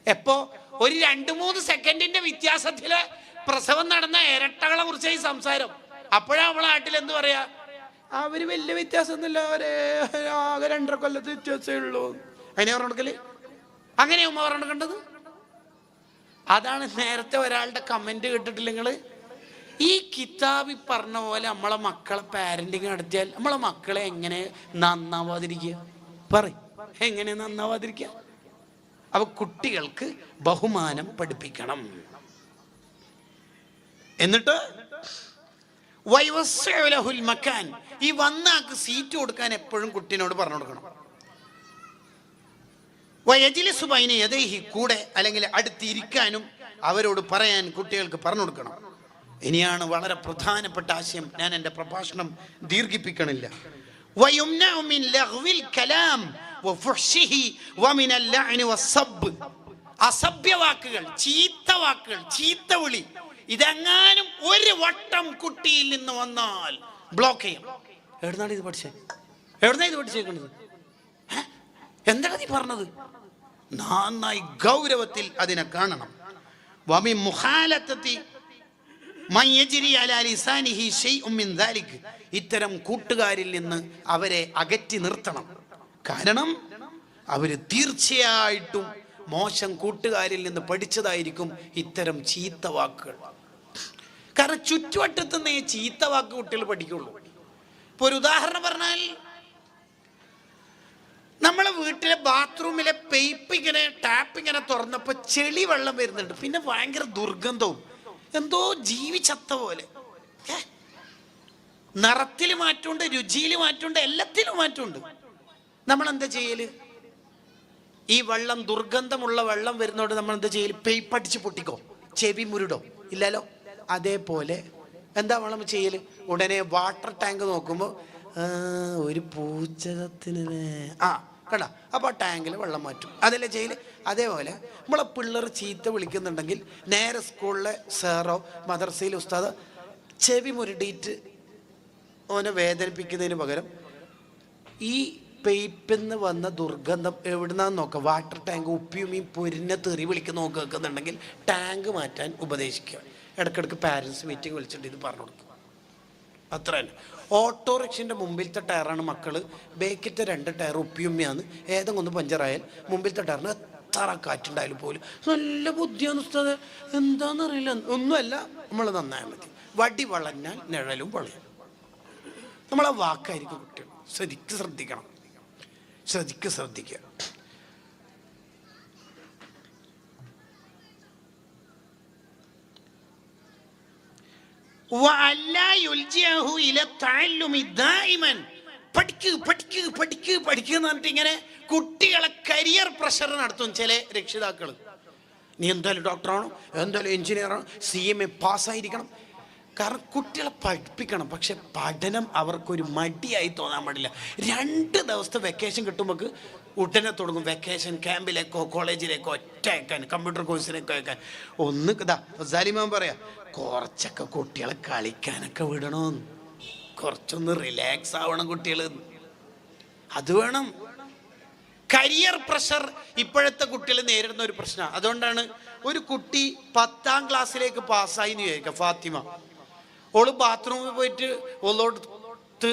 എപ്പോ ഒരു 2-3 സെക്കൻഡിന്റെ വ്യത്യാസത്തില് പ്രസവം നടന്ന ഇരട്ടകളെ കുറിച്ച് ഈ സംസാരം. അപ്പോഴാ നമ്മളെ നാട്ടിൽ എന്ത് പറയാ, അവര് വലിയ വ്യത്യാസമൊന്നുമില്ല, അവര് ആകെ 2.5 കൊല്ലത്തെ വ്യത്യാസമേ ഉള്ളൂ. അതിനെ പറഞ്ഞു കൊടുക്കല്. അങ്ങനെ ഉമ്മ പറഞ്ഞു കൊടുക്കേണ്ടത്. അതാണ് നേരത്തെ ഒരാളുടെ കമന്റ് കേട്ടിട്ടില്ല നിങ്ങള്? ഈ കിതാബി പറഞ്ഞ പോലെ നമ്മളെ മക്കളെ പാരന്റിങ് നടത്തിയാൽ നമ്മളെ മക്കളെ എങ്ങനെ നന്നാവാതിരിക്കുക? എങ്ങനെ നന്നാവാതിരിക്കുക? അപ്പൊ കുട്ടികൾക്ക് ബഹുമാനം പഠിപ്പിക്കണം. എന്നിട്ട് ഈ വന്നാക്ക് സീറ്റ് കൊടുക്കാൻ എപ്പോഴും കുട്ടീനോട് പറഞ്ഞു കൊടുക്കണം. കൂടെ അല്ലെങ്കിൽ അടുത്തിരിക്കാനും അവരോട് പറയാൻ കുട്ടികൾക്ക് പറഞ്ഞു കൊടുക്കണം. ഇനിയാണ് വളരെ പ്രധാനപ്പെട്ട ആശയം. ഞാൻ എൻ്റെ പ്രഭാഷണം ദീർഘിപ്പിക്കണില്ല. അസഭ്യവാക്കുകൾ, ചീത്ത വാക്കുകൾ, ചീത്ത വിളി, ഇതെങ്ങാനും ഒരു വട്ടം കുട്ടിയിൽ നിന്ന് വന്നാൽ ബ്ലോക്ക് ചെയ്യണം. എവിടുന്നാ ഇത് പഠിച്ചേക്കുന്നത്? എന്താണ് നീ പറഞ്ഞത്? നന്നായി ഗൗരവത്തിൽ അതിനെ കാണണം. വമി മുഖാലത്തത്തി മയജ്രി അലാ ലിസാനിഹി ശൈഉം മിൻ ദാലിക്, ഇത്തരം കൂട്ടുകാരിൽ നിന്ന് അവരെ അകറ്റി നിർത്തണം. കാരണം അവർ തീർച്ചയായിട്ടും മോശം കൂട്ടുകാരിൽ നിന്ന് പഠിച്ചതായിരിക്കും ഇത്തരം ചീത്ത വാക്കുകൾ. കാരണം ചുറ്റുവട്ടത്തു നിന്ന് ഈ ചീത്ത വാക്ക് കുട്ടികൾ പഠിക്കുള്ളൂ. ഇപ്പൊ ഒരു ഉദാഹരണം പറഞ്ഞാൽ, നമ്മളെ വീട്ടിലെ ബാത്റൂമിലെ പൈപ്പ് ഇങ്ങനെ ടാപ്പ് ഇങ്ങനെ തുറന്നപ്പോൾ ചെളി വെള്ളം വരുന്നുണ്ട്. പിന്നെ ഭയങ്കര ദുർഗന്ധവും, എന്തോ ജീവിച്ചത്ത പോലെ. നിറത്തിൽ മാറ്റമുണ്ട്, രുചിയിൽ മാറ്റമുണ്ട്, എല്ലാത്തിലും മാറ്റമുണ്ട്. നമ്മൾ എന്താ ചെയ്യല്? ഈ വെള്ളം, ദുർഗന്ധമുള്ള വെള്ളം വരുന്നോണ്ട് നമ്മൾ എന്താ ചെയ്യല്? പൈപ്പ് അടിച്ച് പൊട്ടിക്കോ, ചെവി മുരുടോ? ഇല്ലല്ലോ. അതേപോലെ എന്താ നമ്മൾ ചെയ്യല്? ഉടനെ വാട്ടർ ടാങ്ക് നോക്കുമ്പോൾ ഒരു പൂച്ചകത്തിന് കണ്ട, അപ്പോൾ ആ ടാങ്കിൽ വെള്ളം മാറ്റും. അതല്ലേ ചെയ്യല്? അതേപോലെ നമ്മളെ പിള്ളേർ ചീത്ത വിളിക്കുന്നുണ്ടെങ്കിൽ നേരെ സ്കൂളിലെ സാറോ മദർസയിലെ ഉസ്താദോ ചെവി മുരുടിയിട്ട് ഓനെ വേദനിപ്പിക്കുന്നതിന് പകരം ഈ പൈപ്പിൽ നിന്ന് വന്ന ദുർഗന്ധം എവിടുന്നാന്ന് നോക്കുക. വാട്ടർ ടാങ്ക് ഉപ്പിയും ഈ പൊരിഞ്ഞ തെറി വിളിക്കുന്ന നോക്കുന്നുണ്ടെങ്കിൽ ടാങ്ക് മാറ്റാൻ ഉപദേശിക്കുക. ഇടയ്ക്കിടയ്ക്ക് പാരൻസ് മീറ്റിംഗ് വിളിച്ചിട്ട് ഇത് പറഞ്ഞു കൊടുക്കും. അത്ര തന്നെ. ഓട്ടോറിക്ഷൻ്റെ മുമ്പിലത്തെ ടയറാണ് മക്കൾ, ബേക്കിലത്തെ 2 ടയർ ഉപ്പിയുമ്മയാണ്. ഏതെങ്കിലും ഒന്ന് പഞ്ചറായാൽ മുമ്പിലത്തെ ടയറിന് എത്ര കാറ്റുണ്ടായാലും പോലും നല്ല ബുദ്ധിയാണ് ഉസ്താദ്, എന്താണെന്നറിയില്ല. ഒന്നുമല്ല, നമ്മൾ നന്നായാൽ മതി. വടി വളഞ്ഞാൽ നിഴലും വളയും. നമ്മളെ വാക്കായിരിക്കും കുട്ടികൾ. ശ്രദ്ധിക്കണം, ശ്രദ്ധിക്കുക. പഠിക്കുക എന്ന് പറഞ്ഞിട്ട് ഇങ്ങനെ കുട്ടികളെ കരിയർ പ്രഷർ നടത്തും ചില രക്ഷിതാക്കൾ. നീ എന്തായാലും ഡോക്ടറാണോ, എന്തായാലും എഞ്ചിനീയറാണോ, CMA പാസ്സായിരിക്കണം. കാരണം കുട്ടികളെ പഠിപ്പിക്കണം, പക്ഷെ പഠനം അവർക്കൊരു മടിയായി തോന്നാൻ പാടില്ല. 2 ദിവസത്തെ വെക്കേഷൻ കിട്ടുമ്പോൾ ഉടനെ തുടങ്ങും വെക്കേഷൻ ക്യാമ്പിലേക്കോ കോളേജിലേക്കോ ഒറ്റ അയക്കാൻ, കമ്പ്യൂട്ടർ കോഴ്സിലേക്കോ അയക്കാൻ. ഒന്ന് സാലിമാൻ പറയാ, കുറച്ചൊക്കെ കുട്ടികളെ കളിക്കാനൊക്കെ വിടണമെന്ന്, കുറച്ചൊന്ന് റിലാക്സ് ആവണം കുട്ടികൾ. അത് വേണം. കരിയർ പ്രഷർ ഇപ്പോഴത്തെ കുട്ടികൾ നേരിടുന്ന ഒരു പ്രശ്നമാണ്. അതുകൊണ്ടാണ് ഒരു കുട്ടി 10ാം ക്ലാസ്സിലേക്ക് പാസ്സായി എന്ന് വിചാരിക്കുക. ഫാത്തിമ, ഓള് ബാത്റൂമിൽ പോയിട്ട് ഒള്ളോടുത്ത്,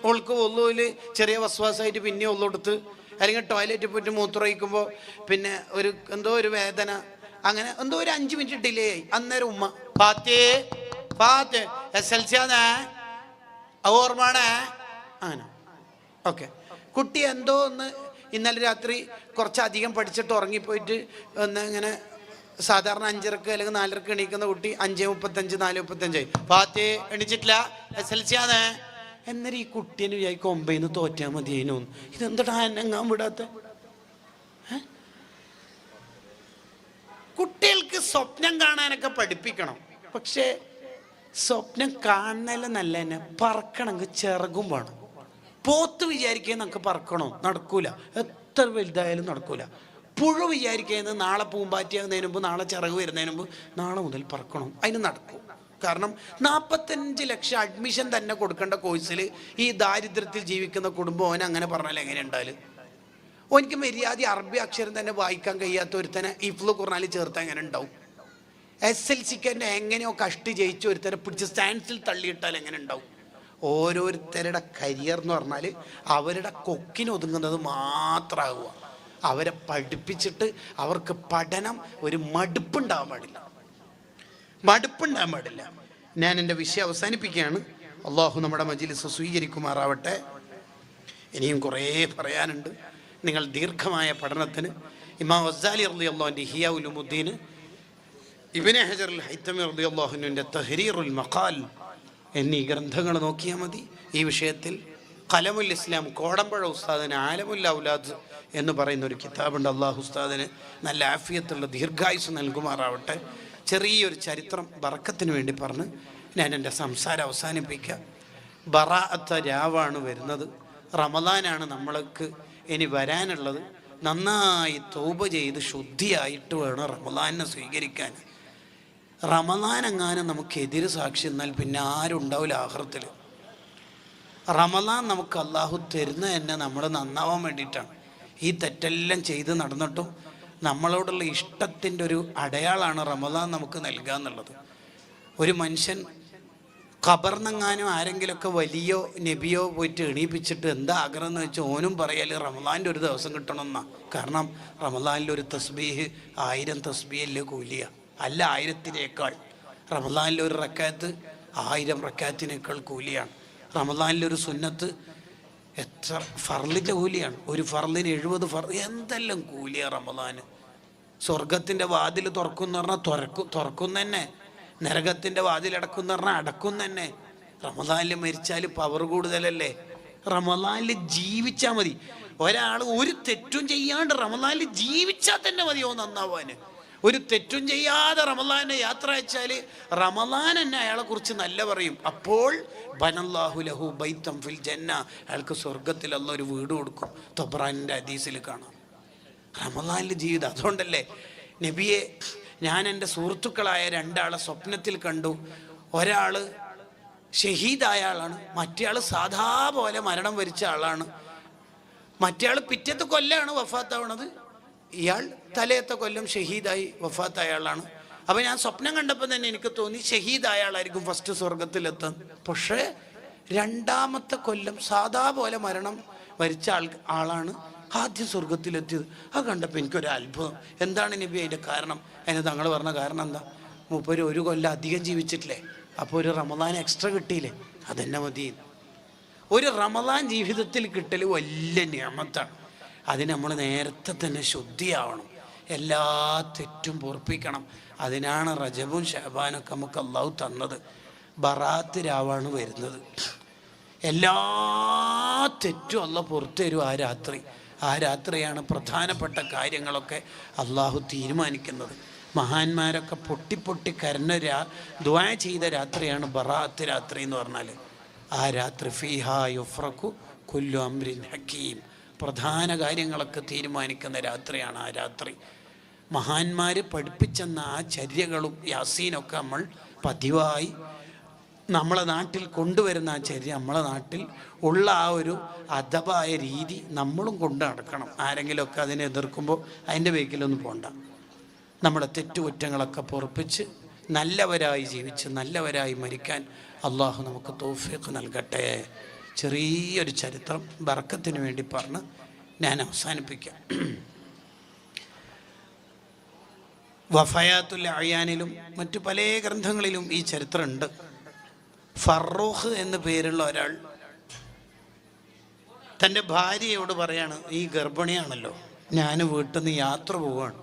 ഓൾക്ക് ഒള്ളൂല് ചെറിയ വസ്വാസായിട്ട് പിന്നെ ഒള്ളോടുത്ത്, അല്ലെങ്കിൽ ടോയ്ലറ്റിൽ പോയിട്ട് മൂത്രമൊഴിക്കുമ്പോൾ പിന്നെ എന്തോ ഒരു വേദന, അങ്ങനെ എന്തോ ഒരു 5 മിനിറ്റ് ഡിലേ ആയി. അന്നേരം ഉമ്മ ഫാത്തേ SLC ആണേ, ഓർമ്മണേ, അങ്ങനെ. ഓക്കെ, കുട്ടി എന്തോ ഒന്ന് ഇന്നലെ രാത്രി കുറച്ചധികം പഠിച്ചിട്ട് ഉറങ്ങിപ്പോയിട്ട് ഒന്ന് ഇങ്ങനെ സാധാരണ 5:30 അല്ലെങ്കിൽ 4:30 എണീക്കുന്ന കുട്ടി 5:35 4:35 ഫാത്തേ എണീച്ചിട്ടില്ല, SLC ആണേ. എന്നേരം ഈ കുട്ടീനെ വിചാരിക്കും 9 തോറ്റാൽ മതിയേനു. ഇതെന്താ എന്നെങ്ങാൻ വിടാത്ത? കുട്ടികൾക്ക് സ്വപ്നം കാണാനൊക്കെ പഠിപ്പിക്കണം. പക്ഷേ സ്വപ്നം കാണുന്നതിൽ നല്ല തന്നെ പറക്കണമെങ്കിൽ ചിറകും വേണം. പോത്ത് വിചാരിക്കുക നമുക്ക് പറക്കണോ? നടക്കൂല. എത്ര വലുതായാലും നടക്കൂല. പുഴു വിചാരിക്കുന്നത് നാളെ പൂമ്പാറ്റിയാകുന്നതിന് മുമ്പ്, നാളെ ചിറക് വരുന്നതിന് മുമ്പ്, നാളെ മുതൽ പറക്കണം. അതിന് നടക്കും. കാരണം 45 ലക്ഷം അഡ്മിഷൻ തന്നെ കൊടുക്കേണ്ട കോഴ്സിൽ ഈ ദാരിദ്ര്യത്തിൽ ജീവിക്കുന്ന കുടുംബം ഓൻ അങ്ങനെ പറഞ്ഞാൽ എങ്ങനെ ഉണ്ടായാലും ഓനിക്ക് മര്യാദ അറബി അക്ഷരം തന്നെ വായിക്കാൻ കഴിയാത്ത ഒരുത്തനെ ഇഫ്ലു ഖുർആനിൽ ചേർത്താൽ എങ്ങനെ ഉണ്ടാവും? SLCക്ക് തന്നെ എങ്ങനെയോ കഷ്ടി ജയിച്ച ഒരുത്തനെ പിടിച്ച് സയൻസിൽ തള്ളിയിട്ടാൽ എങ്ങനെ ഉണ്ടാവും? ഓരോരുത്തരുടെ കരിയർ എന്ന് പറഞ്ഞാൽ അവരുടെ കൊക്കിന് ഒതുങ്ങുന്നത് മാത്രമാകുക. അവരെ പഠിപ്പിച്ചിട്ട് അവർക്ക് പഠനം ഒരു മടുപ്പുണ്ടാകാൻ പാടില്ല. ഞാൻ എൻ്റെ വിഷയം അവസാനിപ്പിക്കുകയാണ്. അള്ളാഹു നമ്മുടെ മജ്‌ലിസ് സ്വീകരിക്കുമാറാവട്ടെ. ഇനിയും കുറേ പറയാനുണ്ട്. നിങ്ങൾ ദീർഘമായ പഠനത്തിന് ഇമാം ഗസാലി റളിയല്ലാഹു ഇഹ്യാ ഉലൂമുദ്ദീൻ, ഇബ്നു ഹജർ അൽ ഹൈതമി റളിയല്ലാഹു അൻഹുവിൻ്റെ തഹ്രീറുൽ മഖാൽ എന്നീ ഗ്രന്ഥങ്ങൾ നോക്കിയാൽ മതി. ഈ വിഷയത്തിൽ ഖലമുൽ ഇസ്ലാം കോടമ്പുഴ ഉസ്താദിന് ആലമുൽ ഔലാദ് എന്ന് പറയുന്ന ഒരു കിതാബുണ്ട്. അള്ളാഹു ഉസ്താദിന് നല്ല ആഫിയത്തുള്ള ദീർഘായുസ് നൽകുമാറാവട്ടെ. ചെറിയൊരു ചരിത്രം ബറക്കത്തിന് വേണ്ടി പറഞ്ഞ് ഞാൻ എൻ്റെ സംസാരം അവസാനിപ്പിക്കാം. ബറാഅത്ത് രാവാണ് വരുന്നത്. റമദാനാണ് നമ്മൾക്ക് ഇനി വരാനുള്ളത്. നന്നായി തൗബ ചെയ്ത് ശുദ്ധിയായിട്ട് വേണം റമദാനിനെ സ്വീകരിക്കാൻ. റമദാൻ എങ്ങാനും നമുക്ക് എതിര് സാക്ഷി എന്നാൽ പിന്നെ ആരും ഉണ്ടാവില്ല ആഖിറത്തിൽ. റമദാൻ നമുക്ക് അള്ളാഹു തരുന്ന തന്നെ നമ്മൾ നന്നാവാൻ വേണ്ടിയിട്ടാണ്. ഈ തെറ്റെല്ലാം ചെയ്ത് നടന്നിട്ടും നമ്മളോടുള്ള ഇഷ്ടത്തിൻ്റെ ഒരു അടയാളമാണ് റമദാൻ നമുക്ക് നൽകുക എന്നുള്ളത്. ഒരു മനുഷ്യൻ ഖബർന്നെങ്ങാനും ആരെങ്കിലുമൊക്കെ വലിയോ നബിയോ പോയിട്ട് എണീപ്പിച്ചിട്ട് എന്താ ആഗ്രഹം എന്ന് വെച്ചാൽ ഓനും പറയൽ റമദാൻ്റെ ഒരു ദിവസം കിട്ടണമെന്നാണ്. കാരണം റമദാനിൽ ഒരു തസ്ബീഹ് 1000 തസ്ബീഹിലെ കൂലിയ അല്ല, 1000-നേക്കാൾ. റമദാനിൽ ഒരു റക്കാത്ത് 1000 റക്കാത്തിനേക്കാൾ കൂലിയാണ്. റമദാനിലൊരു സുന്നത്ത് എത്ര ഫർളിൻ്റെ കൂലിയാണ്. ഒരു ഫർളിന് 70 എന്തെല്ലാം കൂലിയാണ് റമദാന്. സ്വർഗത്തിൻ്റെ വാതിൽ തുറക്കും എന്ന് പറഞ്ഞാൽ തുറക്കും തന്നെ. നരകത്തിൻ്റെ വാതിലടക്കും എന്ന് പറഞ്ഞാൽ അടക്കും തന്നെ. റമദാനിൽ മരിച്ചാൽ പവർ കൂടുതലല്ലേ. റമദാനിൽ ജീവിച്ചാൽ മതി. ഒരാൾ ഒരു തെറ്റും ചെയ്യാണ്ട് റമദാനിൽ ജീവിച്ചാൽ തന്നെ മതിയോ നന്നാവാന്. ഒരു തെറ്റും ചെയ്യാതെ റമദാനെ യാത്ര അയച്ചാൽ റമദാൻ തന്നെ അയാളെ കുറിച്ച് നല്ല പറയും. അപ്പോൾ ബനല്ലാഹു ലഹു ബൈത്തം ഫിൽ ജന്ന, അയാൾക്ക് സ്വർഗത്തിൽ അല്ലാഹു ഒരു വീട് കൊടുക്കും. തൊബ്രാനിൻ്റെ ഹദീസിൽ കാണാം. റമദാനിൽ ജീവിതം. അതുകൊണ്ടല്ലേ നബിയെ ഞാൻ എൻ്റെ സുഹൃത്തുക്കളായ 2 ആളെ സ്വപ്നത്തിൽ കണ്ടു. ഒരാൾ ഷഹീദായ ആളാണ്, മറ്റേയാൾ സാധാ പോലെ മരണം വരിച്ച ആളാണ്. മറ്റേയാൾ പിറ്റത്തെ കൊല്ലമാണ് വഫാത്താവണത്, ഇയാൾ തലേത്തെ കൊല്ലം ഷഹീദായി വഫാത്തായ ആളാണ്. അപ്പം ഞാൻ സ്വപ്നം കണ്ടപ്പോൾ തന്നെ എനിക്ക് തോന്നി ഷഹീദായ ആളായിരിക്കും ഫസ്റ്റ് സ്വർഗത്തിലെത്താൻ. പക്ഷേ 2ാമത്തെ കൊല്ലം സാധാ പോലെ മരണം വരിച്ച ആളാണ് ആദ്യം സ്വർഗത്തിലെത്തിയത്. അത് കണ്ടപ്പോൾ എനിക്കൊരു അത്ഭുതം. എന്താണ് നബി അതിൻ്റെ കാരണം? അതിന് തങ്ങൾ പറഞ്ഞ കാരണം എന്താ? മൂപ്പര് 1 കൊല്ലം അധികം ജീവിച്ചിട്ടില്ലേ, അപ്പോൾ ഒരു റമദാൻ എക്സ്ട്രാ കിട്ടിയില്ലേ, അതെന്നെ മതി. ഒരു റമദാൻ ജീവിതത്തിൽ കിട്ടൽ വലിയ നിഅമത്താണ്. അതിന് നമ്മൾ നേരത്തെ തന്നെ ശുദ്ധിയാവണം, എല്ലാ തെറ്റും പൊറുപ്പിക്കണം. അതിനാണ് റജബും ശഅബാനൊക്കെ നമുക്ക് അള്ളാഹു തന്നത്. ബറാത്ത് രാവാണ് വരുന്നത്. എല്ലാ തെറ്റും അള്ളാഹ് പുറത്തു തരും ആ രാത്രി. ആ രാത്രിയാണ് പ്രധാനപ്പെട്ട കാര്യങ്ങളൊക്കെ അള്ളാഹു തീരുമാനിക്കുന്നത്. മഹാന്മാരൊക്കെ പൊട്ടി കരഞ്ഞ ദുആ ചെയ്ത രാത്രിയാണ് ബറാത്ത് രാത്രി എന്ന് പറഞ്ഞാൽ. ആ രാത്രി ഫീഹാ യുഫ്രഖു കുല്ലു അംരിൻ ഹക്കീം, പ്രധാന കാര്യങ്ങളൊക്കെ തീരുമാനിക്കുന്ന രാത്രിയാണ് ആ രാത്രി. മഹാന്മാർ പഠിപ്പിച്ചെന്ന ആ ചര്യകളും യാസീനൊക്കെ നമ്മൾ പതിവായി നമ്മളെ നാട്ടിൽ കൊണ്ടുവരുന്ന ആ ചര്യ, നമ്മളെ നാട്ടിൽ ഉള്ള ആ ഒരു അദബായ രീതി നമ്മളും കൊണ്ട് നടക്കണം. ആരെങ്കിലുമൊക്കെ അതിനെ എതിർക്കുമ്പോൾ അതിൻ്റെ ബേക്കിലൊന്നും പോകണ്ട. നമ്മുടെ തെറ്റുകുറ്റങ്ങളൊക്കെ പൊറുപ്പിച്ച് നല്ലവരായി ജീവിച്ച് നല്ലവരായി മരിക്കാൻ അള്ളാഹു നമുക്ക് തൗഫീഖ് നൽകട്ടെ. ചെറിയൊരു ചരിത്രം ബർക്കത്തിന് വേണ്ടി പറഞ്ഞ് ഞാൻ അവസാനിപ്പിക്കാം. വഫയാത്തുൽ അയാനിലും മറ്റു പല ഗ്രന്ഥങ്ങളിലും ഈ ചരിത്രമുണ്ട്. ഫറൂഖ് എന്ന് പേരുള്ള ഒരാൾ തൻ്റെ ഭാര്യയോട് പറയാണ്, ഈ ഗർഭിണിയാണല്ലോ, ഞാൻ വീട്ടിൽ നിന്ന് യാത്ര പോവുകയാണ്.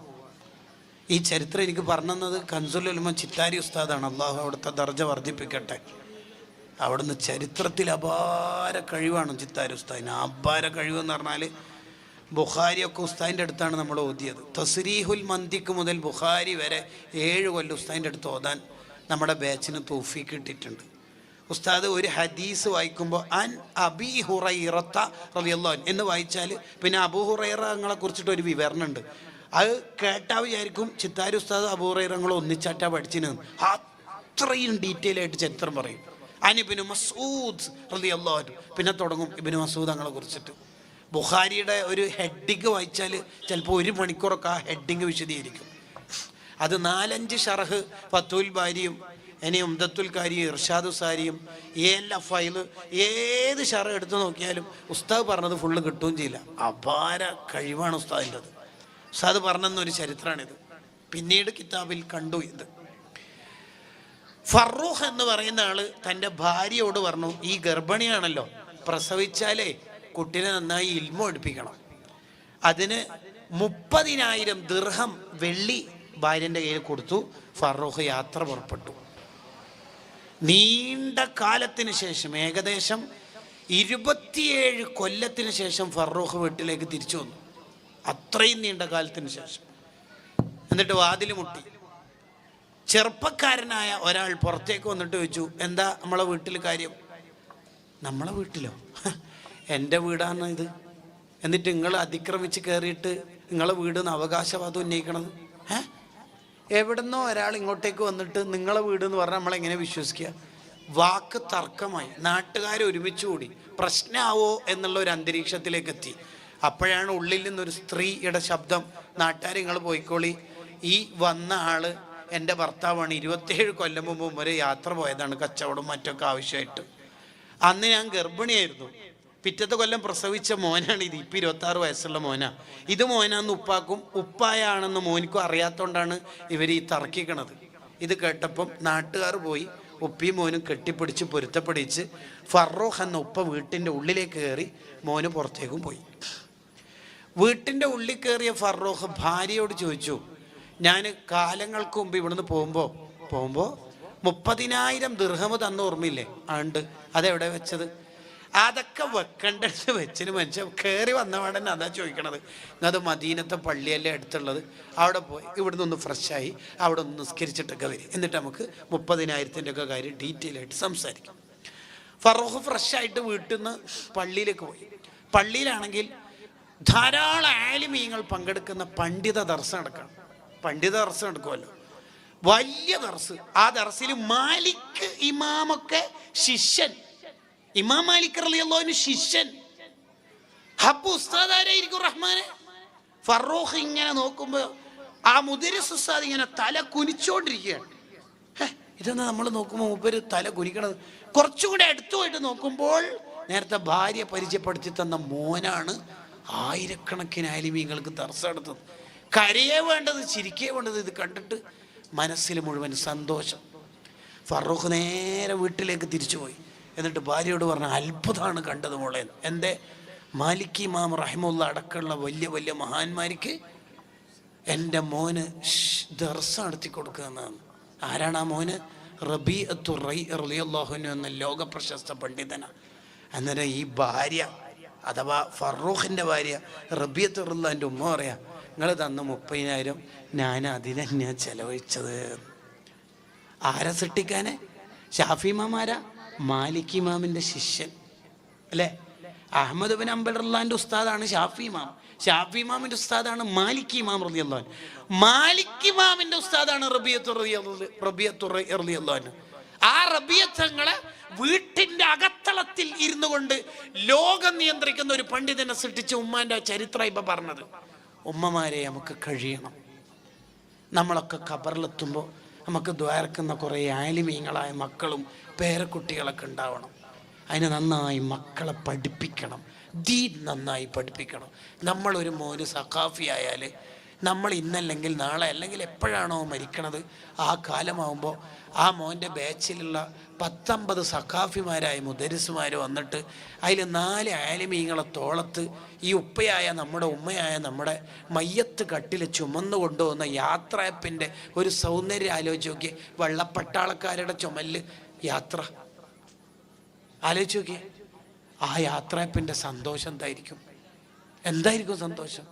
ഈ ചരിത്രം എനിക്ക് പറഞ്ഞത് കൻസുൽ ഉലമ ചിത്താരി ഉസ്താദാണ്. അള്ളാഹു അവിടുത്തെ ദർജ വർദ്ധിപ്പിക്കട്ടെ. അവിടുന്ന് ചരിത്രത്തിൽ അപാര കഴിവാണ് ചിത്താരി ഉസ്താദിന്. അപാര കഴിവെന്ന് പറഞ്ഞാൽ ബുഖാരിയൊക്കെ ഉസ്താദിൻ്റെ അടുത്താണ് നമ്മൾ ഓതിയത്. തസ്രീഹുൽ മന്തിക്ക് മുതൽ ബുഖാരി വരെ 7 കൊല്ലം ഉസ്താദിൻ്റെ അടുത്ത് ഓതാൻ നമ്മുടെ ബാച്ചിന് തൗഫീഖ് കിട്ടിയിട്ടുണ്ട്. ഉസ്താദ് ഒരു ഹദീസ് വായിക്കുമ്പോൾ അൻ അബീ ഹുറൈറത്ത റളിയല്ലാഹു അൻഹു എന്ന് വായിച്ചാൽ പിന്നെ അബൂ ഹുറൈറങ്ങളെ കുറിച്ചിട്ടൊരു വിവരണമുണ്ട്. അത് കേട്ടാൽ വിചാരിക്കും ചിത്താരി ഉസ്താദ് അബൂ ഹുറൈറങ്ങൾ ഒന്നിച്ചാട്ടാ പഠിച്ചിന്. അത്രയും ഡീറ്റെയിൽ ആയിട്ട് ചരിത്രം പറയും. അൻ ഇബ്നു മസ്ഊദ് റളിയല്ലാഹു അൻഹു, പിന്നെ തുടങ്ങും ഇബ്നു മസ്ഊദ് തങ്ങളെ കുറിച്ചിട്ട്. ബുഖാരിയുടെ ഒരു ഹെഡിങ് വായിച്ചാൽ ചിലപ്പോൾ 1 മണിക്കൂറൊക്കെ ആ ഹെഡിങ് വിശദീകരിക്കും. അത് 4-5 ഷറഹ് ഫത്തുൽ ബാരിയും ഇനി ഉംദത്തുൽ കാരി ഇർഷാദു സാരിയും എല്ലാ ഫൈല് ഏത് ഷറ എടുത്തു നോക്കിയാലും ഉസ്താദ് പറഞ്ഞത് ഫുള്ള് കിട്ടുകയും ചെയ്യില്ല. അപാര കഴിവാണ് ഉസ്താദിൻ്റെത്. ഉസ്താദ് പറഞ്ഞെന്നൊരു ചരിത്രമാണിത്. പിന്നീട് കിതാബിൽ കണ്ടു. ഇത് ഫറൂഖ് എന്ന് പറയുന്ന ആള് തൻ്റെ ഭാര്യയോട് പറഞ്ഞു, ഈ ഗർഭിണിയാണല്ലോ, പ്രസവിച്ചാലേ കുട്ടീനെ നന്നായി ഇൽമു പഠിപ്പിക്കണം. അതിന് 30,000 ദിർഹം വെള്ളി ഭാര്യൻ്റെ കയ്യിൽ കൊടുത്തു. ഫറൂഖ് യാത്ര പുറപ്പെട്ടു. നീണ്ട കാലത്തിന് ശേഷം, ഏകദേശം 27 കൊല്ലത്തിന് ശേഷം ഫറൂഖ് വീട്ടിലേക്ക് തിരിച്ചു വന്നു. അത്രയും നീണ്ട കാലത്തിന് ശേഷം. എന്നിട്ട് വാതിൽ മുട്ടി. ചെറുപ്പക്കാരനായ ഒരാൾ പുറത്തേക്ക് വന്നിട്ട് ചോദിച്ചു, എന്താ നമ്മളെ വീട്ടിൽ കാര്യം? നമ്മളെ വീട്ടിലോ? എൻ്റെ വീടാണ് ഇത്. എന്നിട്ട് നിങ്ങൾ അതിക്രമിച്ച് കയറിയിട്ട് നിങ്ങളെ വീടെന്ന് അവകാശവാദം ഉന്നയിക്കണത്? എവിടുന്നോ ഒരാൾ ഇങ്ങോട്ടേക്ക് വന്നിട്ട് നിങ്ങളെ വീട് എന്ന് പറഞ്ഞാൽ നമ്മളെങ്ങനെ വിശ്വസിക്കുക? വാക്ക് തർക്കമായി. നാട്ടുകാർ ഒരുമിച്ച് കൂടി പ്രശ്നമാവോ എന്നുള്ള ഒരു അന്തരീക്ഷത്തിലേക്ക് എത്തി. അപ്പോഴാണ് ഉള്ളിൽ നിന്നൊരു സ്ത്രീയുടെ ശബ്ദം, നാട്ടുകാർ നിങ്ങൾ പോയിക്കോളി, ഈ വന്ന ആള് എൻ്റെ ഭർത്താവാണ്, 27 കൊല്ലം മുമ്പ് ഒരു യാത്ര പോയതാണ് കച്ചവടം മറ്റൊക്കെ ആവശ്യമായിട്ട്. അന്ന് ഞാൻ ഗർഭിണിയായിരുന്നു. പിറ്റത്തെ കൊല്ലം പ്രസവിച്ച മോനാണ് ഇത്. ഇപ്പം 26 വയസ്സുള്ള മോനാ. ഇത് മോനാന്ന് ഉപ്പാക്കും ഉപ്പായാണെന്ന് മോനിക്കും അറിയാത്തോണ്ടാണ് ഇവർ ഈ തർക്കിക്കണത്. ഇത് കേട്ടപ്പം നാട്ടുകാർ പോയി ഉപ്പിയും മോനും കെട്ടിപ്പിടിച്ച് പൊരുത്തപ്പിടിച്ച് ഫറൂഖ് എന്ന ഉപ്പ വീട്ടിൻ്റെ ഉള്ളിലേക്ക് കയറി, മോന് പുറത്തേക്കും പോയി. വീട്ടിൻ്റെ ഉള്ളിൽ കയറിയ ഫറൂഖ് ഭാര്യയോട് ചോദിച്ചു, ഞാൻ കാലങ്ങൾക്ക് മുമ്പ് ഇവിടുന്ന് പോകുമ്പോൾ 30,000 ദിർഹം തന്ന ഓർമ്മയില്ലേ? ഉണ്ട്. അതെവിടെ വെച്ചത്? അതൊക്കെ വെക്കേണ്ടത് വെച്ചിന് മനുഷ്യൻ കയറി വന്നപാടന്നെ അതാ ചോദിക്കണത്. അത് മദീനത്തെ പള്ളിയല്ലേ അടുത്തുള്ളത്, അവിടെ പോയി ഇവിടുന്ന് ഒന്ന് ഫ്രഷായി അവിടെ ഒന്ന് നിസ്കരിച്ചിട്ടൊക്കെ വരും, എന്നിട്ട് നമുക്ക് 30,000 ഒക്കെ കാര്യം ഡീറ്റെയിൽ ആയിട്ട് സംസാരിക്കാം. ഫറൂഖ് ഫ്രഷായിട്ട് വീട്ടിൽ നിന്ന് പള്ളിയിലേക്ക് പോയി. പള്ളിയിലാണെങ്കിൽ ധാരാളം ആലിമീങ്ങൾ പങ്കെടുക്കുന്ന പണ്ഡിത ദർസ് നടക്കണം. പണ്ഡിത ദർസ് നടക്കുമല്ലോ, വലിയ ദർസ്. ആ ദർസിൽ മാലിക് ഇമാമൊക്കെ ശിഷ്യൻ, ഇമാം മാലിക് റളിയല്ലാഹു അൻഹു ശിഷ്യൻ. അപ്പൊ ഉസ്താദ് ആരായിരിക്കും? റഹ്മാനെ. ഫറൂഖ് ഇങ്ങനെ നോക്കുമ്പോ ആ മുദരിസ് ഉസ്താദ് ഇങ്ങനെ തല കുനിച്ചോണ്ടിരിക്കുകയാണ്. ഇതെന്നാ നമ്മൾ നോക്കുമ്പോൾ മൂപ്പര് തല കുനിക്കണത്. കുറച്ചുകൂടെ അടുത്തു പോയിട്ട് നോക്കുമ്പോൾ നേരത്തെ ഭാര്യ പരിചയപ്പെടുത്തി തന്ന മോനാണ് ആയിരക്കണക്കിന് ആലിമീങ്ങൾക്ക് ദർസ് നടത്തുന്നത്. കരയേ വേണ്ടത് ചിരിക്കേ വേണ്ടത്. ഇത് കണ്ടിട്ട് മനസ്സിൽ മുഴുവൻ സന്തോഷം. ഫറൂഖ് നേരെ വീട്ടിലേക്ക് തിരിച്ചുപോയി. എന്നിട്ട് ഭാര്യയോട് പറഞ്ഞ, അത്ഭുതമാണ് കണ്ടത് മോളെ. എൻ്റെ മാലിക് ഇമാം റഹിമുള്ള അടക്കമുള്ള വലിയ വലിയ മഹാന്മാർക്ക് എൻ്റെ മോന് ദർസ് നടത്തി കൊടുക്കുക എന്നാണ്. ആരാണ് ആ മോന്? റബീഅത്തു റളിയല്ലാഹു അൻഹു എന്ന ലോക പ്രശസ്ത പണ്ഡിതനാണ്. അന്നേരം ഈ ഭാര്യ അഥവാ ഫറൂഖിൻ്റെ ഭാര്യ റബീഅത്തു റളിയല്ലാഹുവിൻ്റെ ഉമ്മ പറയാ, നിങ്ങൾ തന്ന 30,000 ഞാൻ അതിനെന്നെയാണ് ചെലവഴിച്ചത്. ആരെ സൃഷ്ടിക്കാനെ? ഷാഫി ഇമാമാരാ? മാലിക് ഇമാമിൻ്റെ ശിഷ്യൻ അല്ലേ? അഹ്മദ് ബിൻ ഹംബൽ റളിയല്ലാഹുവിൻ്റെ ഉസ്താദാണ് ഷാഫി ഇമാം. ഷാഫി ഇമാമിൻ്റെ ഉസ്താദാണ് മാലിക് ഇമാം റളിയല്ലാഹു അൻഹു. മാലിക് ഇമാമിൻ്റെ ഉസ്താദാണ് റബീഅത്തു റളിയല്ലാഹു അൻഹു. ആ റബീഅത്തുകളെ വീട്ടിൻ്റെ അകത്തളത്തിൽ ഇരുന്നു കൊണ്ട് ലോകം നിയന്ത്രിക്കുന്ന ഒരു പണ്ഡിതനെ സൃഷ്ടിച്ച ഉമ്മാൻ്റെ ചരിത്രം ഇപ്പം പറഞ്ഞത്. ഉമ്മമാരെ നമുക്ക് കഴിയണം. നമ്മളൊക്കെ ഖബറിലെത്തുമ്പോൾ നമുക്ക് ദ്വാരക്കുന്ന കുറേ ആലിമീങ്ങളായ മക്കളും പേരക്കുട്ടികളൊക്കെ ഉണ്ടാവണം. അതിന് നന്നായി മക്കളെ പഠിപ്പിക്കണം, ദീൻ നന്നായി പഠിപ്പിക്കണം. നമ്മളൊരു മോന് സഖാഫി ആയാൽ നമ്മൾ ഇന്നല്ലെങ്കിൽ നാളെ അല്ലെങ്കിൽ എപ്പോഴാണോ മരിക്കണത് ആ കാലമാകുമ്പോൾ ആ മോൻ്റെ ബാച്ചിലുള്ള 19 സഖാഫിമാരായ മുദരിസുമാർ വന്നിട്ട് അതിൽ 4 ആലിമീങ്ങളെ തോളത്ത് ഈ ഉപ്പയായ നമ്മുടെ ഉമ്മയായ നമ്മുടെ മയ്യത്ത് കട്ടിൽ ചുമന്നു കൊണ്ടുപോകുന്ന യാത്രയപ്പിൻ്റെ ഒരു സൗന്ദര്യം ആലോചിച്ച് നോക്കി. വെള്ളപ്പട്ടാളക്കാരുടെ ചുമലിൽ യാത്ര ആലോചിച്ച് നോക്കി. ആ യാത്രയപ്പിൻ്റെ സന്തോഷം എന്തായിരിക്കും സന്തോഷം?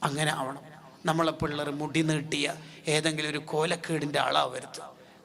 അങ്ങനെ ആവണം. നമ്മളെ പിള്ളേർ മുടി നീട്ടിയ ഏതെങ്കിലും ഒരു കോലക്കേടിൻ്റെ ആളാവരുത്.